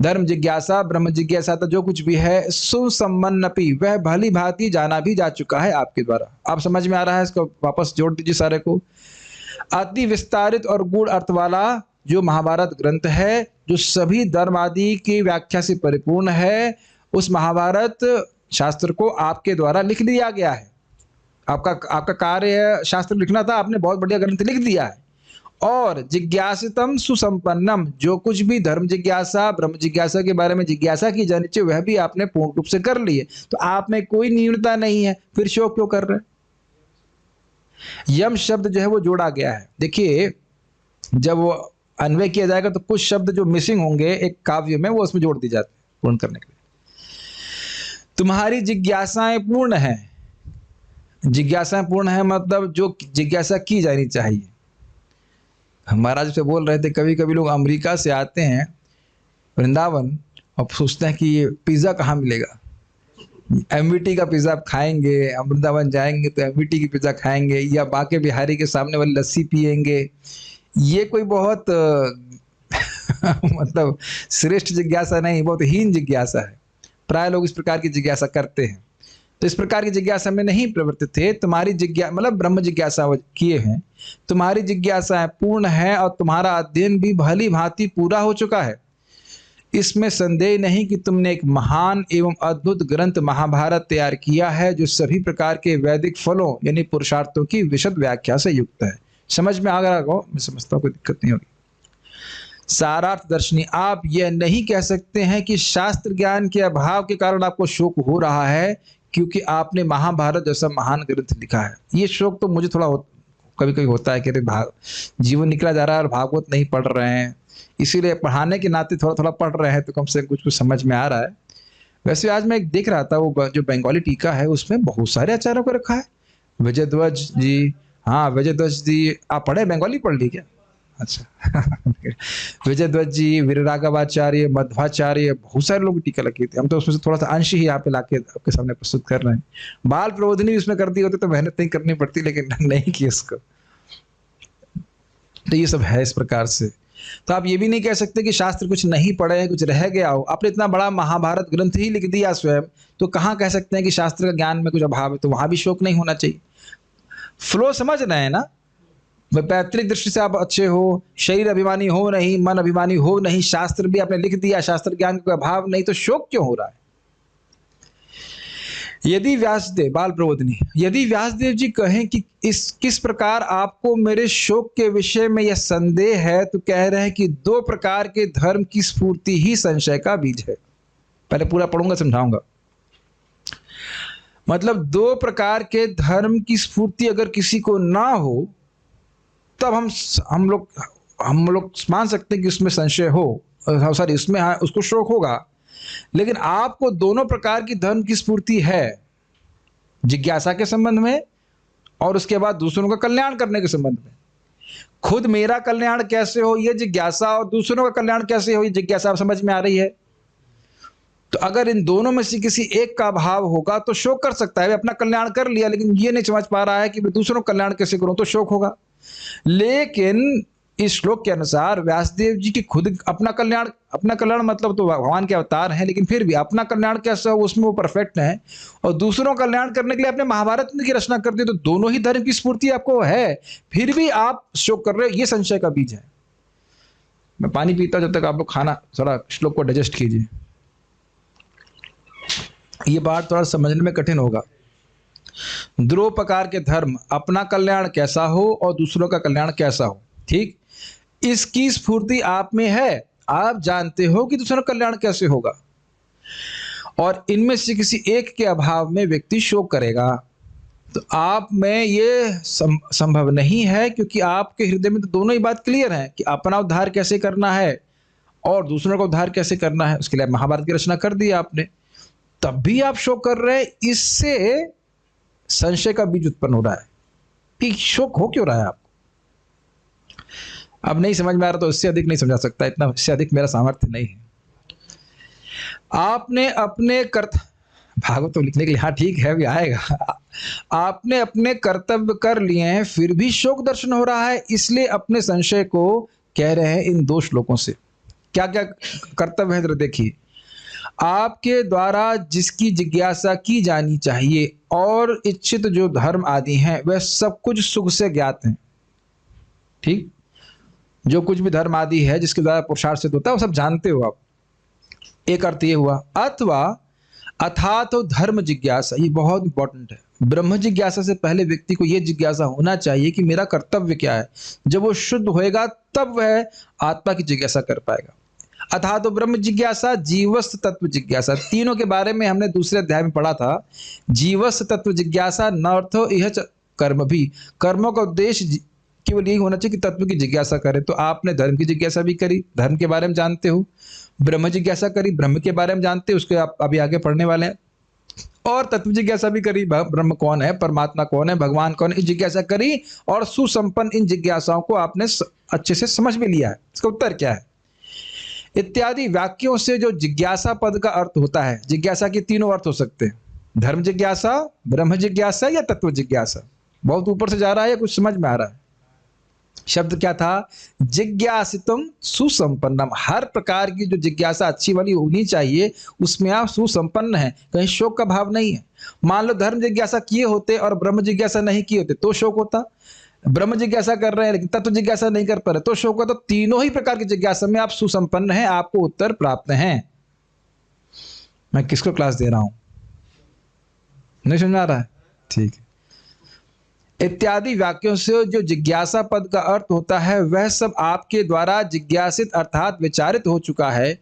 धर्म जिज्ञासा ब्रह्म जिज्ञासा जो कुछ भी है, सुसंपन्नपि वह भली भांति जाना भी जा चुका है आपके द्वारा। आप समझ में आ रहा है? इसको वापस जोड़ दीजिए सारे को। अति विस्तारित और गूढ़ अर्थ वाला जो महाभारत ग्रंथ है, जो सभी धर्म आदि की व्याख्या से परिपूर्ण है, उस महाभारत शास्त्र को आपके द्वारा लिख दिया गया है। आपका कार्य है शास्त्र लिखना था, आपने बहुत बढ़िया ग्रंथ लिख दिया है। और जिज्ञासितम सुसंपन्नम जो कुछ भी धर्म जिज्ञासा ब्रह्म जिज्ञासा के बारे में जिज्ञासा की जानी चाहिए, वह भी आपने पूर्ण रूप से कर ली है। तो आप में कोई न्यूनता नहीं है, फिर शोक क्यों कर रहे हैं? यम शब्द जो है वो जोड़ा गया है। देखिए, जब वो अन्वय किया जाएगा तो कुछ शब्द जो मिसिंग होंगे एक काव्य में, वो उसमें जोड़ दी जाते हैं पूर्ण करने के लिए। तुम्हारी जिज्ञासाएं पूर्ण हैं। जिज्ञासाएं पूर्ण है मतलब जो जिज्ञासा की जानी चाहिए। महाराज से बोल रहे थे, कभी कभी लोग अमेरिका से आते हैं वृंदावन और सोचते हैं कि ये पिज़्ज़ा कहाँ मिलेगा, एमवीटी का पिज़्ज़ा आप खाएंगे, वृंदावन जाएंगे तो एमवीटी की पिज़्ज़ा खाएंगे, या बाके बिहारी के सामने वाली लस्सी पिएंगे। ये कोई बहुत मतलब श्रेष्ठ जिज्ञासा नहीं, बहुत हीन जिज्ञासा है। प्राय लोग इस प्रकार की जिज्ञासा करते हैं। तो इस प्रकार की जिज्ञासा में नहीं प्रवृत्त थे। तुम्हारी जिज्ञासा मतलब ब्रह्म जिज्ञासा किए हैं, तुम्हारी जिज्ञासा पूर्ण है और तुम्हारा अध्ययन भी भली भांति पूरा हो चुका है। इसमें संदेह नहीं कि तुमने एक महान एवं अद्भुत ग्रंथ महाभारत तैयार किया है, जो सभी प्रकार के वैदिक फलों यानी पुरुषार्थों की विशद व्याख्या से युक्त है। समझ में आ गया हो? मैं समझता हूँ कोई दिक्कत नहीं होगी। सारार्थ दर्शनी, आप यह नहीं कह सकते हैं कि शास्त्र ज्ञान के अभाव के कारण आपको शोक हो रहा है, क्योंकि आपने महाभारत जैसा महान ग्रंथ लिखा है। ये शोक तो मुझे थोड़ा कभी कभी होता है कि जीवन निकला जा रहा है और भागवत नहीं पढ़ रहे हैं, इसीलिए पढ़ाने के नाते थोड़ा थोड़ा पढ़ रहे हैं तो कम से कम कुछ समझ में आ रहा है। वैसे आज मैं एक देख रहा था, वो जो बंगाली टीका है उसमें बहुत सारे आचार्यों को रखा है। विजय ध्वज जी, हाँ विजय ध्वज जी, आप पढ़े बंगाली पढ़ ली क्या? अच्छा विजय ध्वज जी, वीरराघवाचार्य, मध्वाचार्य, बहुत सारे लोग टीका लगे थे। हम तो उसमें से थोड़ा सा अंश ही यहाँ पे लाके आपके सामने प्रस्तुत कर रहे हैं। बाल प्रबोधिनी भी उसमें कर दी होती तो मेहनत नहीं करनी पड़ती, लेकिन नहीं की इसको। तो ये सब है इस प्रकार से। तो आप ये भी नहीं कह सकते कि शास्त्र कुछ नहीं पढ़े हैं, कुछ रह गया हो। आपने इतना बड़ा महाभारत ग्रंथ ही लिख दिया स्वयं, तो कहाँ कह सकते हैं कि शास्त्र का ज्ञान में कुछ अभाव है? तो वहां भी शोक नहीं होना चाहिए। फ्लो समझ रहे हैं ना? पैतृक दृष्टि से आप अच्छे हो, शरीर अभिमानी हो नहीं, मन अभिमानी हो नहीं, शास्त्र भी आपने लिख दिया, शास्त्र ज्ञान का अभाव नहीं, तो शोक क्यों हो रहा है? यदि व्यासदेव, बाल प्रबोधिनी, यदि व्यासदेव जी कहें कि इस किस प्रकार आपको मेरे शोक के विषय में यह संदेह है, तो कह रहे हैं कि 2 प्रकार के धर्म की स्फूर्ति ही संशय का बीज है। पहले पूरा पढ़ूंगा, समझाऊंगा। मतलब 2 प्रकार के धर्म की स्फूर्ति अगर किसी को ना हो, तब हम लोग मान सकते हैं कि उसमें संशय हो, सॉरी उसमें उसको शोक होगा। लेकिन आपको दोनों प्रकार की धर्म की स्फूर्ति है, जिज्ञासा के संबंध में और उसके बाद दूसरों का कल्याण करने के संबंध में। खुद मेरा कल्याण कैसे हो ये जिज्ञासा, और दूसरों का कल्याण कैसे हो ये जिज्ञासा। आप समझ में आ रही है? तो अगर इन दोनों में से किसी एक का अभाव होगा तो शोक कर सकता है। अपना कल्याण कर लिया लेकिन ये नहीं समझ पा रहा है कि मैं दूसरों का कल्याण कैसे करूं, तो शोक होगा। लेकिन इस श्लोक के अनुसार व्यासदेव जी की खुद अपना कल्याण मतलब तो भगवान के अवतार हैं, लेकिन फिर भी अपना कल्याण कैसा हो उसमें वो परफेक्ट है, और दूसरों का कल्याण करने के लिए अपने महाभारत की रचना कर दी। तो दोनों ही धर्म की स्फूर्ति आपको है, फिर भी आप शोक कर रहे हो, ये संशय का बीज है। मैं पानी पीता हूं, जब तक आप लोग खाना थोड़ा श्लोक को डाइजेस्ट कीजिए। ये बात थोड़ा समझने में कठिन होगा। 2 प्रकार के धर्म, अपना कल्याण कैसा हो और दूसरों का कल्याण कैसा हो, ठीक, इसकी स्फूर्ति आप में है। आप जानते हो कि दूसरों का कल्याण कैसे होगा, और इनमें से किसी एक के अभाव में व्यक्ति शोक करेगा। तो आप में ये संभव नहीं है, क्योंकि आपके हृदय में तो दोनों ही बात क्लियर है कि अपना उद्धार कैसे करना है और दूसरों का उद्धार कैसे करना है। उसके लिए महाभारत की रचना कर दी आपने, तब भी आप शोक कर रहे हैं। इससे संशय का बीज उत्पन्न हो रहा है कि शोक हो क्यों रहा है आपको। अब नहीं समझ में आ रहा तो इससे अधिक नहीं समझा सकता, इतना इससे अधिक मेरा सामर्थ्य नहीं है। आपने अपने भागवत तो लिखने के लिए, हाँ ठीक है अभी आएगा। आपने अपने कर्तव्य कर लिए हैं, फिर भी शोक दर्शन हो रहा है, इसलिए अपने संशय को कह रहे हैं इन 2 श्लोकों से। क्या क्या कर्तव्य है जरा देखिए। आपके द्वारा जिसकी जिज्ञासा की जानी चाहिए और इच्छित जो धर्म आदि हैं, वह सब कुछ सुख से ज्ञात हैं, ठीक। जो कुछ भी धर्म आदि है जिसके द्वारा पुरुषार्थ सिद्ध होता है, वो सब जानते हो आप। एक अर्थ ये हुआ। अथवा तो धर्म जिज्ञासा, ये बहुत इंपॉर्टेंट है। ब्रह्म जिज्ञासा से पहले व्यक्ति को यह जिज्ञासा होना चाहिए कि मेरा कर्तव्य क्या है। जब वो शुद्ध होएगा तब वह आत्मा की जिज्ञासा कर पाएगा। अथा तो ब्रह्म जिज्ञासा, जीवस्थ तत्व जिज्ञासा, तीनों के बारे में हमने दूसरे अध्याय में पढ़ा था। जीवस्थ तत्व जिज्ञासा, नर्थो यह कर्म भी, कर्मों का उद्देश्य केवल यही होना चाहिए कि तत्व की जिज्ञासा करें। तो आपने धर्म की जिज्ञासा भी करी, धर्म के बारे में जानते हो। ब्रह्म जिज्ञासा करी, ब्रह्म के बारे में जानते हो, उसके आप अभी आगे पढ़ने वाले हैं। और तत्व जिज्ञासा भी करी, ब्रह्म कौन है, परमात्मा कौन है, भगवान कौन है, इस जिज्ञासा करी। और सुसंपन्न इन जिज्ञासाओं को आपने अच्छे से समझ भी लिया है, इसका उत्तर क्या है इत्यादि वाक्यों से जो जिज्ञासा पद का अर्थ होता है। जिज्ञासा के 3 अर्थ हो सकते हैं, धर्म जिज्ञासा, ब्रह्म जिज्ञासा या तत्व जिज्ञासा। बहुत ऊपर से जा रहा है या कुछ समझ में आ रहा है? शब्द क्या था? जिज्ञासितम सुसंपन्नम। हर प्रकार की जो जिज्ञासा अच्छी वाली होनी चाहिए उसमें आप सुसंपन्न हैं, कहीं शोक का भाव नहीं है। मान लो धर्म जिज्ञासा किए होते और ब्रह्म जिज्ञासा नहीं किए होते तो शोक होता। ब्रह्म जिज्ञासा कर रहे हैं लेकिन तत्व जिज्ञासा नहीं कर पा रहे तो शोक होता। तो तीनों ही प्रकार की जिज्ञासा में आप सुसंपन्न हैं, आपको उत्तर प्राप्त हैं। मैं किसको क्लास दे रहा हूं? नहीं समझ आ रहा है? ठीक है। इत्यादि वाक्यों से जो जिज्ञासा पद का अर्थ होता है वह सब आपके द्वारा जिज्ञासित अर्थात विचारित हो चुका है।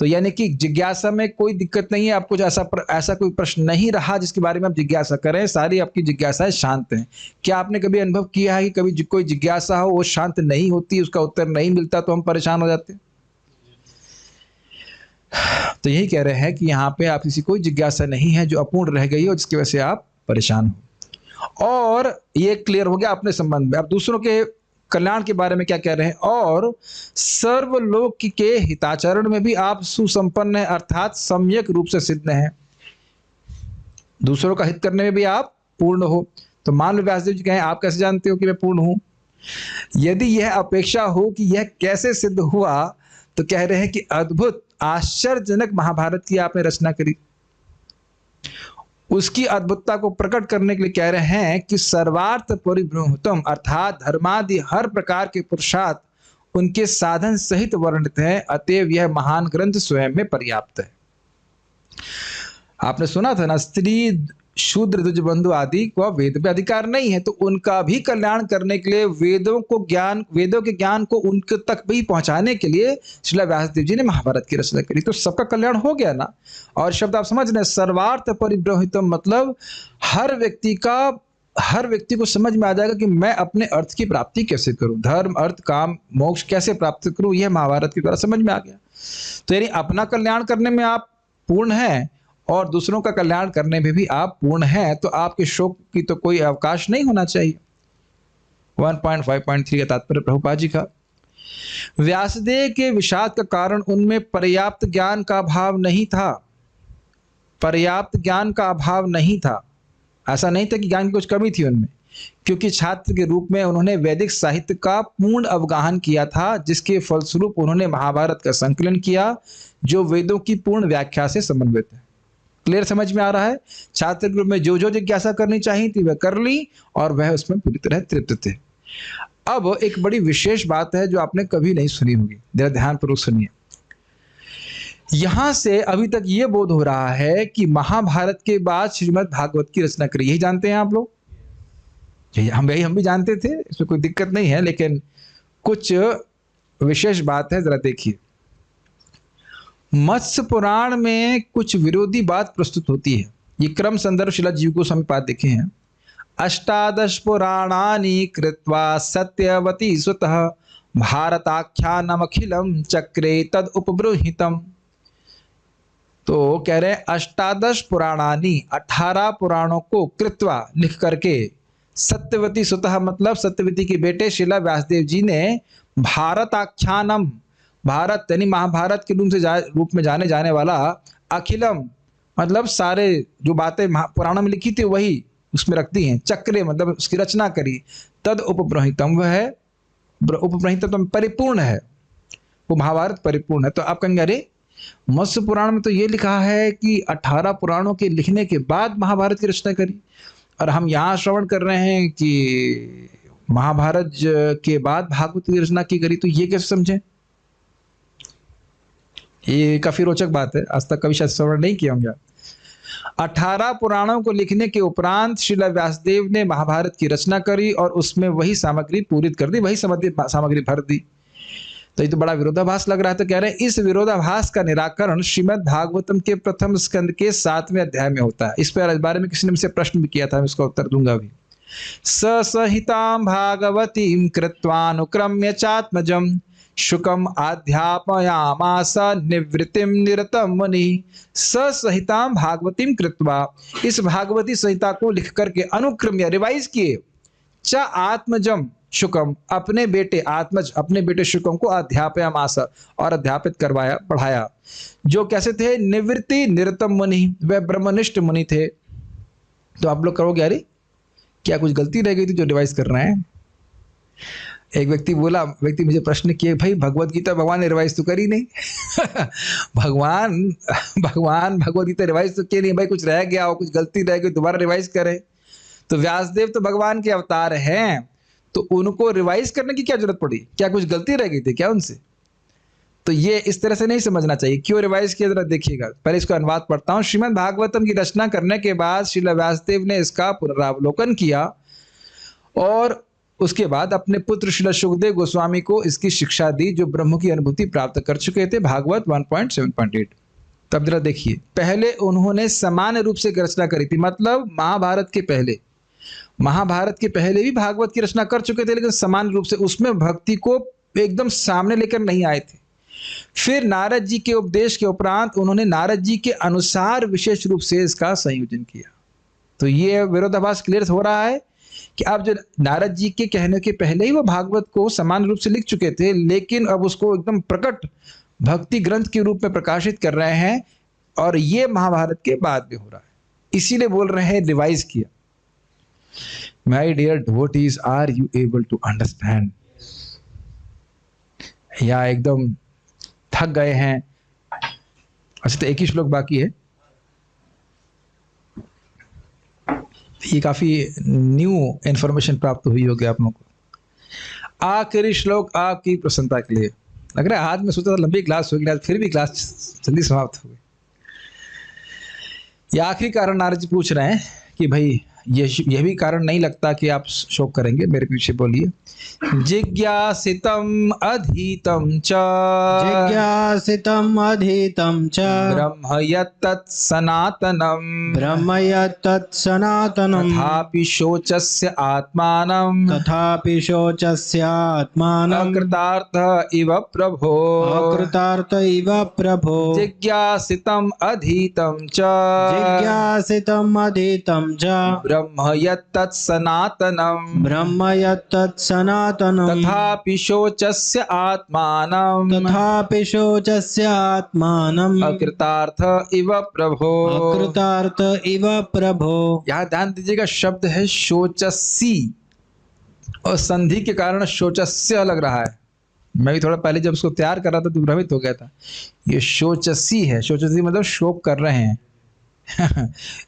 तो यानी कि जिज्ञासा में कोई दिक्कत नहीं है, आपको ऐसा कोई प्रश्न नहीं रहा जिसके बारे में आप जिज्ञासा करें। सारी आपकी जिज्ञासाएं शांत हैं। क्या आपने कभी अनुभव किया है कि कभी कोई जिज्ञासा हो वो शांत नहीं होती, उसका उत्तर नहीं मिलता तो हम परेशान हो जाते हैं? तो यही कह रहे हैं कि यहाँ पे आप किसी कोई जिज्ञासा नहीं है जो अपूर्ण रह गई हो जिसकी वजह से आप परेशान हो। और ये क्लियर हो गया अपने संबंध में। अब दूसरों के कल्याण के बारे में क्या कह रहे हैं? और सर्वलोक के हिताचरण में भी आप सुसंपन्न हैं, अर्थात सम्यक रूप से सिद्ध हैं। दूसरों का हित करने में भी आप पूर्ण हो। तो मान लो व्यासदेव जी कहें आप कैसे जानते हो कि मैं पूर्ण हूं? यदि यह अपेक्षा हो कि यह कैसे सिद्ध हुआ, तो कह रहे हैं कि अद्भुत आश्चर्यजनक महाभारत की आपने रचना करी। उसकी अद्भुतता को प्रकट करने के लिए कह रहे हैं कि सर्वार्थ परिब्रह्मतम, अर्थात धर्मादि हर प्रकार के पुरुषार्थ उनके साधन सहित वर्णित हैं, अतएव यह महान ग्रंथ स्वयं में पर्याप्त है। आपने सुना था ना, स्त्री शूद्र द्विजबंधु आदि को वेद पे अधिकार नहीं है, तो उनका भी कल्याण करने के लिए वेदों के ज्ञान को उनके तक भी पहुंचाने के लिए श्रील व्यासदेव जी ने महाभारत की रचना करी। तो सबका कल्याण हो गया ना। और शब्द आप समझ रहे हैं, सर्वार्थ परिब्रह्मितम, मतलब हर व्यक्ति को समझ में आ जाएगा कि मैं अपने अर्थ की प्राप्ति कैसे करूं, धर्म अर्थ काम मोक्ष कैसे प्राप्त करूं, यह महाभारत के द्वारा समझ में आ गया। तो यानी अपना कल्याण करने में आप पूर्ण हैं और दूसरों का कल्याण करने में भी आप पूर्ण हैं, तो आपके शोक की तो कोई अवकाश नहीं होना चाहिए। 1.5.3 का तात्पर्य प्रभुपाद जी का। व्यासदेव के विषाद का कारण उनमें पर्याप्त ज्ञान का अभाव नहीं था। पर्याप्त ज्ञान का अभाव नहीं था, ऐसा नहीं था कि ज्ञान की कुछ कमी थी उनमें, क्योंकि छात्र के रूप में उन्होंने वैदिक साहित्य का पूर्ण अवगाहन किया था, जिसके फलस्वरूप उन्होंने महाभारत का संकलन किया, जो वेदों की पूर्ण व्याख्या से समन्वित है। क्लियर समझ में आ रहा है? छात्र के रूप में जो जिज्ञासा करनी चाहिए थी वह कर ली और वह उसमें पूरी तरह तृप्त थे। अब एक बड़ी विशेष बात है जो आपने कभी नहीं सुनी होगी, जरा ध्यानपूर्वक सुनिए। यहां से अभी तक यह बोध हो रहा है कि महाभारत के बाद श्रीमद् भागवत की रचना करी, यही जानते हैं आप लोग? हम भी जानते थे, इसमें कोई दिक्कत नहीं है, लेकिन कुछ विशेष बात है, जरा देखिए। मत्स्य पुराण में कुछ विरोधी बात प्रस्तुत होती है। ये क्रम संदर्भ शिला जीव गोस्वामी पाद देखे हैं। अष्टादश पुराणानि कृत्वा सत्यवती सुतः भारताख्यानम अखिलम चक्रे तद उपबृहितम। तो कह रहे हैं अष्टादश पुराणानि, 18 पुराणों को कृत्वा लिख करके, सत्यवती सुतः मतलब सत्यवती के बेटे शिला व्यासदेव जी ने भारताख्यानम, भारत यानी महाभारत के रूप में जाने जाने वाला, अखिलम मतलब सारे जो बातें पुराणों में लिखी थी वही उसमें रख दी हैं, चक्रे मतलब उसकी रचना करी, तद उपब्रहितम, वह है उपब्रहितम परिपूर्ण है, वो महाभारत परिपूर्ण है। तो आप कहेंगे अरे मत्स्य पुराण में तो ये लिखा है कि 18 पुराणों के लिखने के बाद महाभारत की रचना करी, और हम यहाँ श्रवण कर रहे हैं कि महाभारत के बाद भागवत की रचना की करी, तो ये कैसे समझें? ये काफी रोचक बात है, आज तक कभी शायद श्रवण नहीं किया होंगे। 18 पुराणों को लिखने के उपरांत श्रील व्यासदेव ने महाभारत की रचना करी और उसमें वही सामग्री पूरित कर दी, वही सामग्री भर दी। तो ये तो बड़ा विरोधाभास लग रहा है। तो कह रहे हैं इस विरोधाभास का निराकरण श्रीमद् भागवतम के प्रथम स्कंद के 7वें अध्याय में होता है। इस बारे में किसी ने मुझसे प्रश्न भी किया था, मैं इसका उत्तर दूंगा भी। सहितां भागवतीं कृत्वानुक्रम्य चात्मजम् शुकम अध्यापयामास निवृत्तिम निरतम मुनि। सहितां भागवतीं कृत्वा, इस भागवती संहिता को लिख करके अनुक्रम्य रिवाइज किए, च आत्मजम शुकम अपने बेटे आत्मज अपने बेटे शुकम को अध्यापयामास और अध्यापित करवाया पढ़ाया, जो कैसे थे? निवृत्ति निरतम मुनि, वह ब्रह्मनिष्ठ मुनि थे। तो आप लोग करोगे अरे क्या कुछ गलती रह गई थी जो रिवाइज कर रहे हैं? एक व्यक्ति मुझे प्रश्न किए, भाई भगवत गीता भगवान ने रिवाइज तो करी नहीं। भगवान भगवत गीता रिवाइज तो किए नहीं, भाई कुछ रह गया हो, कुछ गलती रह गई, दोबारा रिवाइज करें। तो व्यासदेव तो भगवान के अवतार हैं, तो उनको रिवाइज करने की क्या जरूरत पड़ी? क्या कुछ गलती रह गई थी क्या उनसे? तो ये इस तरह से नहीं समझना चाहिए। क्यों रिवाइज किया, जरा देखिएगा। पहले इसका अनुवाद पढ़ता हूँ। श्रीमद् भागवतम की रचना करने के बाद श्रील व्यासदेव ने इसका पुनरावलोकन किया और उसके बाद अपने पुत्र श्रील सुखदेव गोस्वामी को इसकी शिक्षा दी, जो ब्रह्म की अनुभूति प्राप्त कर चुके थे। भागवत 1.7.8। तब जरा देखिए, पहले उन्होंने सामान्य रूप से रचना करी थी, मतलब महाभारत के पहले भी भागवत की रचना कर चुके थे, लेकिन समान रूप से उसमें भक्ति को एकदम सामने लेकर नहीं आए थे। फिर नारद जी के उपदेश के उपरांत उन्होंने नारद जी के अनुसार विशेष रूप से इसका संयोजन किया। तो ये विरोधाभास क्लियर हो रहा है कि अब जो नारद जी के कहने के पहले ही वो भागवत को समान रूप से लिख चुके थे, लेकिन अब उसको एकदम प्रकट भक्ति ग्रंथ के रूप में प्रकाशित कर रहे हैं, और ये महाभारत के बाद में हो रहा है, इसीलिए बोल रहे हैं रिवाइज किया। My dear devotees, are you able to understand? या एकदम थक गए हैं? अच्छा, तो एक ही श्लोक बाकी है। ये काफी न्यू इंफॉर्मेशन प्राप्त हुई होगी आप लोगों को। आखिरी श्लोक आपकी प्रसन्नता के लिए। लग रहा है आज मैं सोचा था लंबी क्लास होगी, आज फिर भी क्लास जल्दी समाप्त हो गई। ये आखिरी कारण नारद जी पूछ रहे हैं कि भाई यह भी कारण नहीं लगता कि आप शोक करेंगे? मेरे पीछे बोलिए। जिज्ञासितम अधीतम च, जिज्ञासितम् अधीतं च ब्रह्म यत्तत् सनातनम, ब्रह्म यत्तत् सनातनम् तथापि शोचस्य आत्मानं, तथापि शोचस्यात्मानम् अकृतार्थ इव प्रभो। अकृतार्थ इव प्रभो। जिज्ञासितम अधीतम च, जिज्ञासितम् अधीतं च ब्रह्म यत्तत् सनातनम, ब्रह्म यत्तत् सनातनम् तथापि शोचस्य आत्मानं, तथापि शोचस्य आत्मानम् अकृतार्थ इव प्रभो। अकृतार्थ इव प्रभो। यहाँ ध्यान दीजिएगा, शब्द है शोचसी और संधि के कारण शोचस्य लग रहा है। मैं भी थोड़ा पहले जब उसको तैयार कर रहा था तो भ्रमित हो गया था। ये शोचसी है, शोचसी मतलब शोक कर रहे हैं।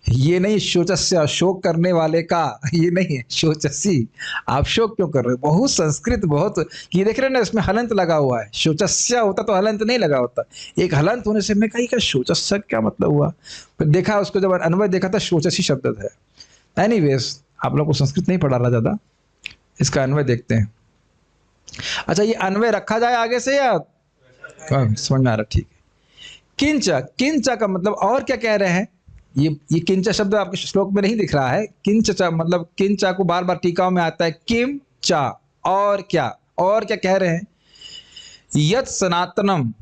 ये नहीं शोचस्य, शोक करने वाले का, ये नहीं है शोचसी। आप शोक क्यों कर रहे हो? बहुत संस्कृत, बहुत ये देख रहे हैं ना, इसमें हलंत लगा हुआ है। शोचस्य होता तो हलंत नहीं लगा होता। एक हलंत होने से मैं कहीं का शोचस्य क्या मतलब हुआ? फिर देखा उसको, जब अन्वय देखा था शोचसी शब्द है। एनीवेज, आप लोग को संस्कृत नहीं पढ़ा रहा ज्यादा, इसका अन्वय देखते हैं। अच्छा, ये अन्वय रखा जाए आगे से या समझ में आ रहा? ठीक है। किंच, किंच का मतलब और क्या कह रहे हैं? ये किंच शब्द आपके श्लोक में नहीं दिख रहा है। किंच मतलब किंचा को बार बार टीकाओं में आता है किम चा, और क्या, और क्या कह रहे हैं? यत् सनातनम,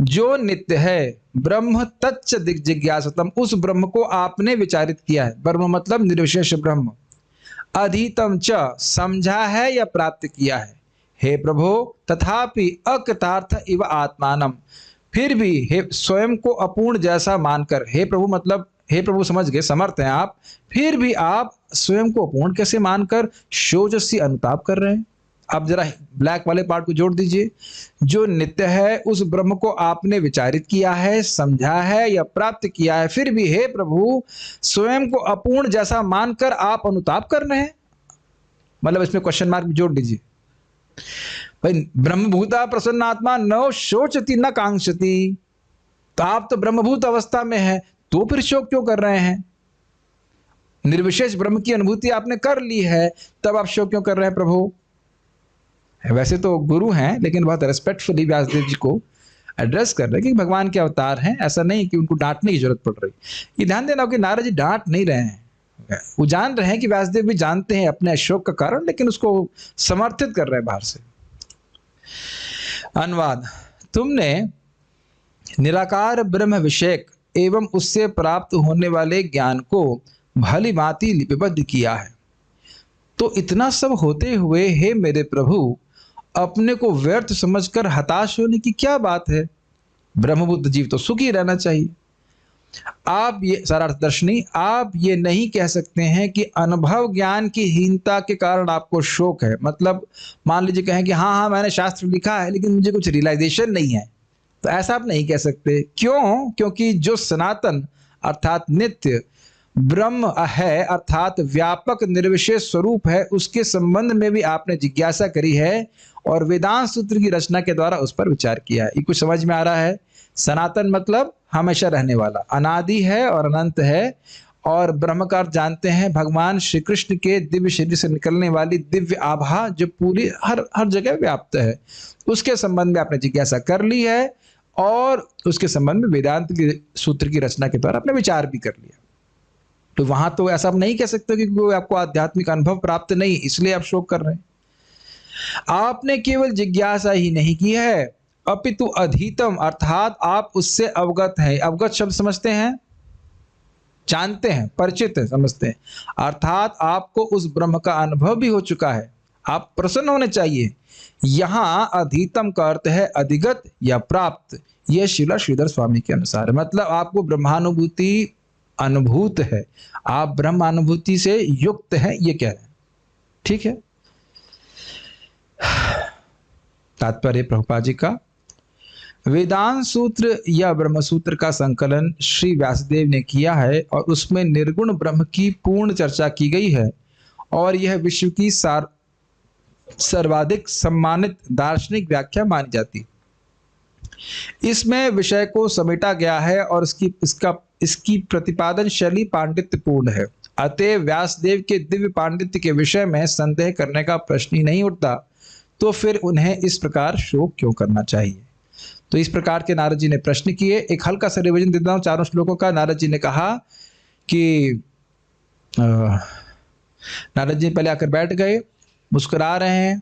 जो नित्य है, ब्रह्म तच्च जिज्ञासतम, उस ब्रह्म को आपने विचारित किया है। ब्रह्म मतलब निर्विशेष ब्रह्म। अधीतम च, समझा है या प्राप्त किया है। हे प्रभो, तथापि अकृतार्थ इव आत्मानम, फिर भी हे स्वयं को अपूर्ण जैसा मानकर। हे प्रभु मतलब, हे प्रभु समझ गए, समर्थ हैं आप, फिर भी आप स्वयं को अपूर्ण कैसे मानकर शोचसी अनुताप कर रहे हैं? आप जरा ब्लैक वाले पार्ट को जोड़ दीजिए। जो नित्य है उस ब्रह्म को आपने विचारित किया है, समझा है या प्राप्त किया है, फिर भी हे प्रभु स्वयं को अपूर्ण जैसा मानकर आप अनुताप कर रहे हैं। मतलब इसमें क्वेश्चन मार्क जोड़ दीजिए। भाई ब्रह्मभूता प्रसन्न आत्मा न शोचती न कांक्षती, तो आप तो ब्रह्मभूत अवस्था में है, तो फिर शोक क्यों कर रहे हैं? निर्विशेष ब्रह्म की अनुभूति आपने कर ली है, तब आप शोक क्यों कर रहे हैं प्रभु? वैसे तो गुरु हैं, लेकिन बहुत रेस्पेक्टफुली व्यासदेव जी को एड्रेस कर रहे हैं कि भगवान के अवतार हैं। ऐसा नहीं कि उनको डांटने की जरूरत पड़ रही। ये ध्यान देना कि नारद जी डांट नहीं रहे हैं, वो जान रहे हैं कि व्यासदेव भी जानते हैं अपने अशोक का कारण, लेकिन उसको समर्थित कर रहे हैं बाहर से। अनुवाद। तुमने निराकार ब्रह्म विषयक एवं उससे प्राप्त होने वाले ज्ञान को भली भांति लिपिबद्ध किया है, तो इतना सब होते हुए हे मेरे प्रभु अपने को व्यर्थ समझकर हताश होने की क्या बात है? ब्रह्मबुद्ध जीव तो सुखी रहना चाहिए। आप ये सारार्थदर्शनी, आप ये नहीं कह सकते हैं कि अनुभव ज्ञान की हीनता के कारण आपको शोक है। मतलब मान लीजिए कहें कि हाँ हाँ मैंने शास्त्र लिखा है लेकिन मुझे कुछ रियलाइजेशन नहीं है, तो ऐसा आप नहीं कह सकते। क्यों? क्योंकि जो सनातन अर्थात नित्य ब्रह्म है, अर्थात व्यापक निर्विशेष स्वरूप है, उसके संबंध में भी आपने जिज्ञासा करी है और वेदांत सूत्र की रचना के द्वारा उस पर विचार किया है। ये कुछ समझ में आ रहा है? सनातन मतलब हमेशा रहने वाला, अनादि है और अनंत है। और ब्रह्म का अर्थ जानते हैं भगवान श्री कृष्ण के दिव्य शरीर से निकलने वाली दिव्य आभा जो पूरी हर जगह व्याप्त है, उसके संबंध में आपने जिज्ञासा कर ली है और उसके संबंध में वेदांत के सूत्र की रचना के द्वारा आपने विचार भी कर लिया। तो वहां तो ऐसा आप नहीं कह सकते कि कोई आपको आध्यात्मिक अनुभव प्राप्त नहीं, इसलिए आप शोक कर रहे हैं। आपने केवल जिज्ञासा ही नहीं की है, अपितु अधीतम अर्थात आप उससे अवगत हैं। अवगत शब्द समझते हैं, जानते हैं, परिचित है, समझते हैं, अर्थात आपको उस ब्रह्म का अनुभव भी हो चुका है। आप प्रसन्न होने चाहिए। यहां अधीतम का अर्थ है अधिगत या प्राप्त। यह श्रीला श्रीधर स्वामी के अनुसार है। मतलब आपको ब्रह्मानुभूति अनुभूत है, आप ब्रह्मानुभूति से युक्त हैं, ये कह रहे हैं। ठीक है। तात्पर्य प्रभुपाद जी का, वेदांत सूत्र या ब्रह्म सूत्र का संकलन श्री व्यासदेव ने किया है और उसमें निर्गुण ब्रह्म की पूर्ण चर्चा की गई है और यह विश्व की सर्वाधिक सम्मानित दार्शनिक व्याख्या मानी जाती। इसमें विषय को समेटा गया है और इसकी प्रतिपादन शैली पांडित्यपूर्ण है। अतः व्यासदेव के दिव्य पांडित्य के विषय में संदेह करने का प्रश्न ही नहीं उठता, तो फिर उन्हें इस प्रकार शोक क्यों करना चाहिए। तो इस प्रकार के नारद जी ने प्रश्न किए। एक हल्का सा रिविजन देता हूँ चारों श्लोकों का। नारद जी ने कहा कि नारद जी पहले आकर बैठ गए, मुस्कुरा रहे हैं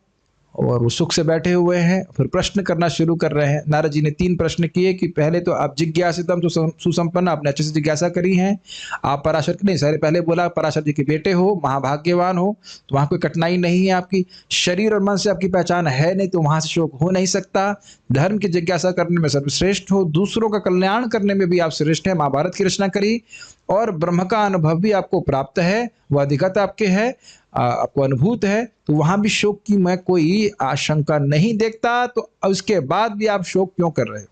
और वो सुख से बैठे हुए हैं, फिर प्रश्न करना शुरू कर रहे हैं। नारद जी ने 3 प्रश्न किए कि पहले तो आप जिज्ञासितम तो सुसंपन्न, आपने अच्छे से जिज्ञासा करी है। आप पराशर नहीं, सारे पहले बोला पराशर जी के बेटे हो, महाभाग्यवान हो, तो वहाँ कोई कठिनाई नहीं है। आपकी शरीर और मन से आपकी पहचान है नहीं, तो वहाँ से शोक हो नहीं सकता। धर्म की जिज्ञासा करने में सर्वश्रेष्ठ हो, दूसरों का कल्याण करने में भी आप श्रेष्ठ हैं। महाभारत की रचना करी और ब्रह्म का अनुभव भी आपको प्राप्त है, वह अधिगत आपके है, आपको अनुभूत है, तो वहां भी शोक की मैं कोई आशंका नहीं देखता। तो उसके बाद भी आप शोक क्यों कर रहे हो।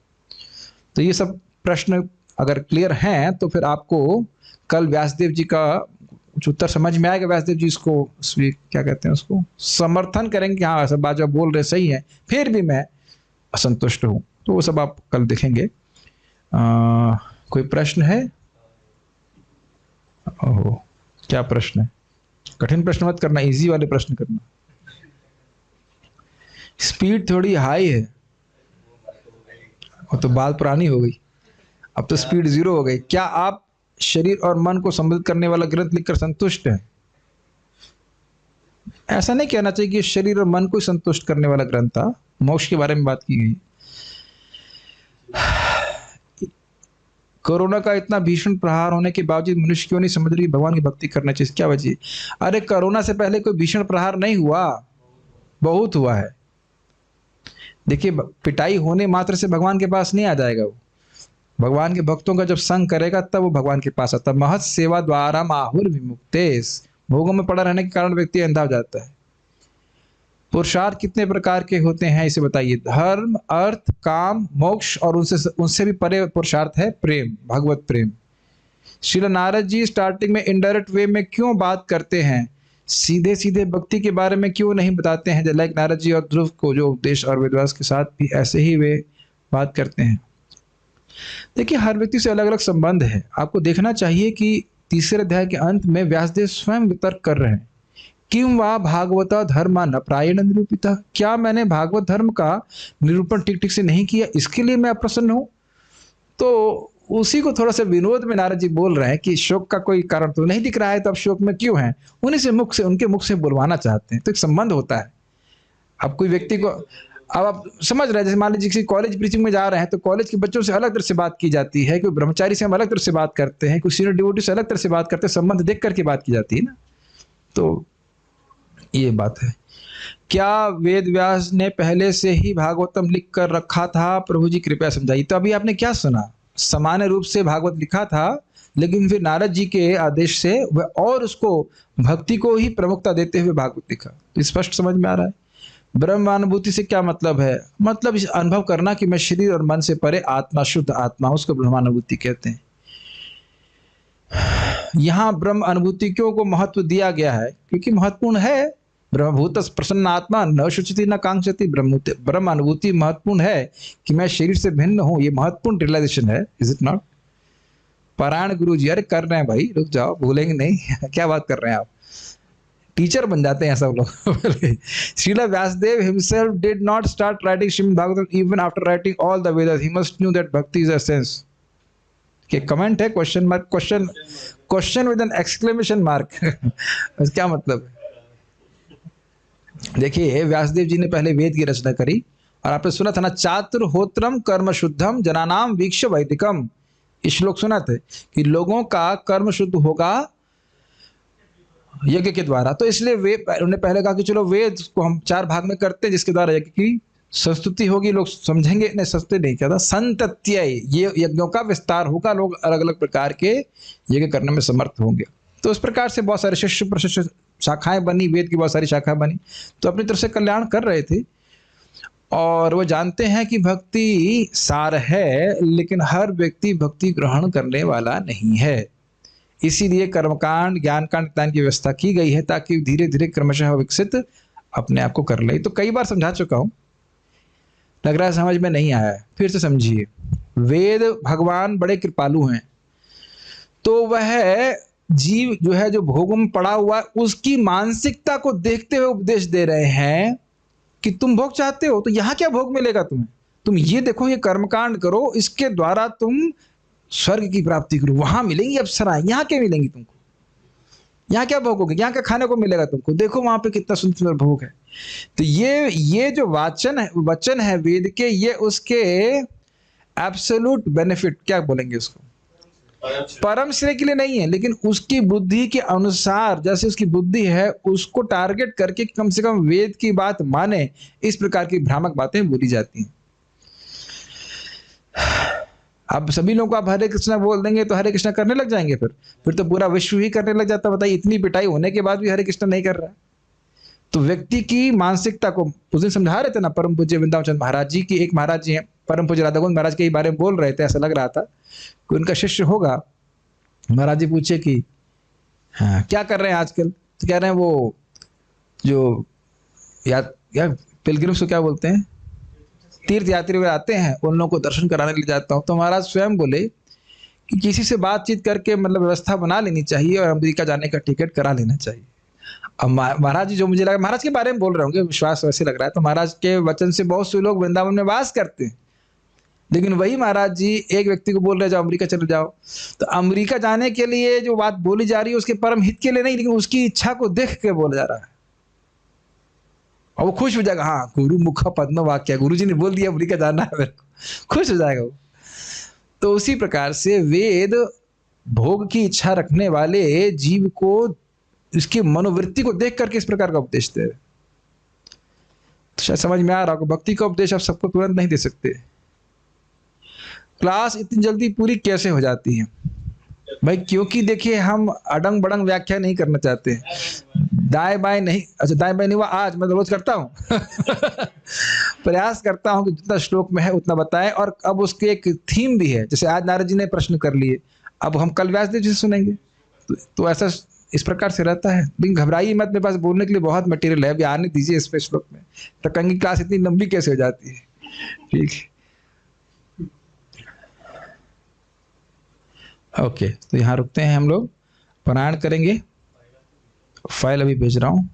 तो ये सब प्रश्न अगर क्लियर हैं तो फिर आपको कल व्यासदेव जी का कुछ उत्तर समझ में आएगा। व्यासदेव जी इसको क्या कहते हैं, उसको समर्थन करेंगे, हाँ सब बात जो बोल रहे सही है, फिर भी मैं असंतुष्ट हूं। तो वो सब आप कल देखेंगे। कोई प्रश्न है? ओह, क्या प्रश्न है? कठिन प्रश्न मत करना, इजी वाले प्रश्न करना। स्पीड थोड़ी हाई है, और तो बात पुरानी हो गई, अब तो स्पीड 0 हो गई। क्या आप शरीर और मन को संबोधित करने वाला ग्रंथ लिखकर संतुष्ट हैं? ऐसा नहीं कहना चाहिए कि शरीर और मन को संतुष्ट करने वाला ग्रंथ था। मोक्ष के बारे में बात की गई। कोरोना का इतना भीषण प्रहार होने के बावजूद मनुष्य क्यों नहीं समझ रही भगवान की भक्ति करना चाहिए? क्या वजह? अरे कोरोना से पहले कोई भीषण प्रहार नहीं हुआ, बहुत हुआ है। देखिए, पिटाई होने मात्र से भगवान के पास नहीं आ जाएगा। वो भगवान के भक्तों का जब संग करेगा तब वो भगवान के पास आता। महत सेवा द्वारा माहुर विमुक्तेश, भोगों में पड़ा रहने के कारण व्यक्ति अंधा हो जाता है। पुरुषार्थ कितने प्रकार के होते हैं इसे बताइए? धर्म, अर्थ, काम, मोक्ष, और उनसे भी परे पुरुषार्थ है प्रेम, भगवत प्रेम। श्रील नारद जी स्टार्टिंग में इनडायरेक्ट वे में क्यों बात करते हैं? सीधे सीधे भक्ति के बारे में क्यों नहीं बताते हैं? लाइक नारद जी और ध्रुव को जो उपदेश और वेदव्यास के साथ भी ऐसे ही वे बात करते हैं। देखिए, हर व्यक्ति से अलग अलग संबंध है। आपको देखना चाहिए कि तीसरे अध्याय के अंत में व्यासदेव स्वयं वितर्क कर रहे हैं। किम वा भागवता धर्मा न प्रायण निरूपिता, क्या मैंने भागवत धर्म का निरूपण ठीक ठीक से नहीं किया, इसके लिए मैं अप्रसन्न हूं? तो उसी को थोड़ा सा विनोद में नारद जी बोल रहे हैं कि शोक का कोई कारण तो नहीं दिख रहा है, तो अब शोक में क्यों है? उनके मुख से बुलवाना चाहते हैं। तो एक संबंध होता है। अब कोई व्यक्ति को, अब आप समझ रहे हैं, जैसे मान लीजिए किसी कॉलेज प्रीचिंग में जा रहे हैं तो कॉलेज के बच्चों से अलग तरह से बात की जाती है, कोई ब्रह्मचारी से हम अलग तरह से बात करते हैं, कोई सीनियर डिवोटी से अलग तरह से बात करते हैं, संबंध देख करके बात की जाती है ना। तो ये बात है। क्या वेद व्यास ने पहले से ही भागवतम लिख कर रखा था? प्रभु जी कृपया समझाइए। तो अभी आपने क्या सुना? सामान्य रूप से भागवत लिखा था, लेकिन फिर नारद जी के आदेश से वह और उसको भक्ति को ही प्रमुखता देते हुए भागवत लिखा। तो स्पष्ट समझ में आ रहा है। ब्रह्मानुभूति से क्या मतलब है? मतलब इस अनुभव करना कि मैं शरीर और मन से परे आत्मा, शुद्ध आत्मा, उसको ब्रह्मानुभूति कहते हैं। यहाँ ब्रह्म अनुभूति क्यों को महत्व दिया गया है? क्योंकि महत्वपूर्ण है। ब्रह्मभूत प्रसन्न आत्मा न शुचिति न कांक्षति। ब्रह्म अनुभूति महत्वपूर्ण है कि मैं शरीर से भिन्न हूं। ये महत्वपूर्ण रियलाइजेशन है, इज इट नॉट? पारायण गुरु जी, अरे कर रहे हैं भाई, रुक जाओ, भूलेंगे नहीं। क्या बात कर रहे हैं आप? टीचर बन जाते हैं सब लोग। Srila Vyasadev himself did not start writing Srimad Bhagavatam even after writing all the Vedas. He must knew that bhakti is essence. के कमेंट है, question mark, question with an exclamation mark. क्या मतलब है? देखिए, व्यासदेव जी ने पहले वेद की रचना करी और आपने सुना था ना, चातुर्होत्रम कर्म शुद्धम जनानाम वीक्ष वैदिकम। इस श्लोक सुना थे कि लोगों का कर्म शुद्ध होगा यज्ञ के द्वारा। तो इसलिए उन्होंने पहले कहा कि चलो वेद को हम 4 भाग में करते हैं, जिसके द्वारा यज्ञ की संस्तुति होगी, लोग समझेंगे। नहीं, संस्तुति नहीं कहता, संतत्य, ये यज्ञों का विस्तार होगा, लोग अलग अलग प्रकार के यज्ञ करने में समर्थ होंगे। तो उस प्रकार से बहुत सारे शिष्य प्रशिष्य शाखाएं बनी, वेद की बहुत सारी शाखाएं बनी, तो अपनी तरफ से कल्याण कर रहे थे। और वो जानते हैं कि भक्ति सार है, लेकिन हर व्यक्ति भक्ति ग्रहण करने वाला नहीं है। इसीलिए कर्मकांड, ज्ञानकांड इत्यादि की व्यवस्था की गई है, ताकि धीरे धीरे क्रमशः विकसित अपने आप को कर ले। तो कई बार समझा चुका हूं, लग रहा है समझ में नहीं आया है, फिर से समझिए। वेद, भगवान बड़े कृपालु हैं, तो वह जीव जो है, जो भोगों में पड़ा हुआ है, उसकी मानसिकता को देखते हुए उपदेश दे रहे हैं कि तुम भोग चाहते हो तो यहां क्या भोग मिलेगा तुम्हें, तुम ये देखो, ये कर्मकांड करो, इसके द्वारा तुम स्वर्ग की प्राप्ति करो, वहां मिलेंगी अप्सराएं, यहां क्या मिलेंगी तुमको, यहाँ क्या भोगोगे, यहाँ क्या खाने को मिलेगा तुमको, देखो वहां पे कितना सुंदर भोग है। तो ये जो वचन है वेद के, ये उसके एब्सोल्यूट बेनिफिट, क्या बोलेंगे उसको, परम श्रेय के लिए नहीं है, लेकिन उसकी बुद्धि के अनुसार, जैसे उसकी बुद्धि है, उसको टारगेट करके कम से कम वेद की बात माने, इस प्रकार की भ्रामक बातें बोली जाती हैं। अब सभी लोगों को आप हरे कृष्णा बोल देंगे तो हरे कृष्णा करने लग जाएंगे, फिर तो पूरा विश्व ही करने लग जाता। बताइए, इतनी पिटाई होने के बाद भी हरे कृष्णा नहीं कर रहा है। तो व्यक्ति की मानसिकता को उस दिन समझा रहे थे ना, परम पूज्य वृंदावन चंद महाराज जी की, एक महाराज जी हैं परम पूज्य राधा गोविंद महाराज के बारे में बोल रहे थे, ऐसा लग रहा था कि उनका शिष्य होगा। महाराज जी पूछे कि हाँ क्या कर रहे हैं आजकल, तो कह रहे हैं वो जो या पिलग्रिम्स को क्या बोलते हैं, तीर्थ यात्री वे आते हैं, उन लोगों को दर्शन कराने ले जाता हूँ। तो महाराज स्वयं बोले कि किसी से बातचीत करके मतलब व्यवस्था बना लेनी चाहिए और अमेरिका जाने का टिकट करा लेना चाहिए। अब महाराज जी, जो मुझे लगा महाराज के बारे में बोल रहे होंगे, विश्वास वैसे लग रहा है, तो महाराज के वचन से बहुत से लोग वृंदावन में वास करते हैं, लेकिन वही महाराज जी एक व्यक्ति को बोल रहे जाओ अमेरिका चले जाओ, तो अमेरिका जाने के लिए जो बात बोली जा रही है उसके परम हित के लिए नहीं, लेकिन उसकी इच्छा को देख के बोला जा रहा है, और वो खुश हो जाएगा, हाँ गुरु मुख पद्म वाक्य, गुरु जी ने बोल दिया अमेरिका जाना है मेरे को, खुश हो जाएगा वो। तो उसी प्रकार से वेद भोग की इच्छा रखने वाले जीव को इसकी मनोवृत्ति को देख करके इस प्रकार का उपदेश दे रहे। तो शायद समझ में आ रहा होगा, भक्ति का उपदेश आप सबको तुरंत नहीं दे सकते। क्लास इतनी जल्दी पूरी कैसे हो जाती है भाई, क्योंकि देखिए हम अडंग बड़ंग व्याख्या नहीं करना चाहते, दाएं बाएं नहीं, अच्छा दाएं बाएं नहीं हुआ आज, मैं रोज करता हूँ प्रयास करता हूँ कि जितना श्लोक में है उतना बताएं। और अब उसके एक थीम भी है, जैसे आज नारद जी ने प्रश्न कर लिए, अब हम कल व्यासदेव जी से सुनेंगे, तो ऐसा इस प्रकार से रहता है। लेकिन घबराइए मत, मेरे पास बोलने के लिए बहुत मटेरियल है, अभी आने दीजिए इस पे श्लोक में, तो कहेंगे क्लास इतनी लंबी कैसे हो जाती है। ठीक है, ओके, तो यहाँ रुकते हैं हम लोग, पारायण करेंगे, फाइल अभी भेज रहा हूँ।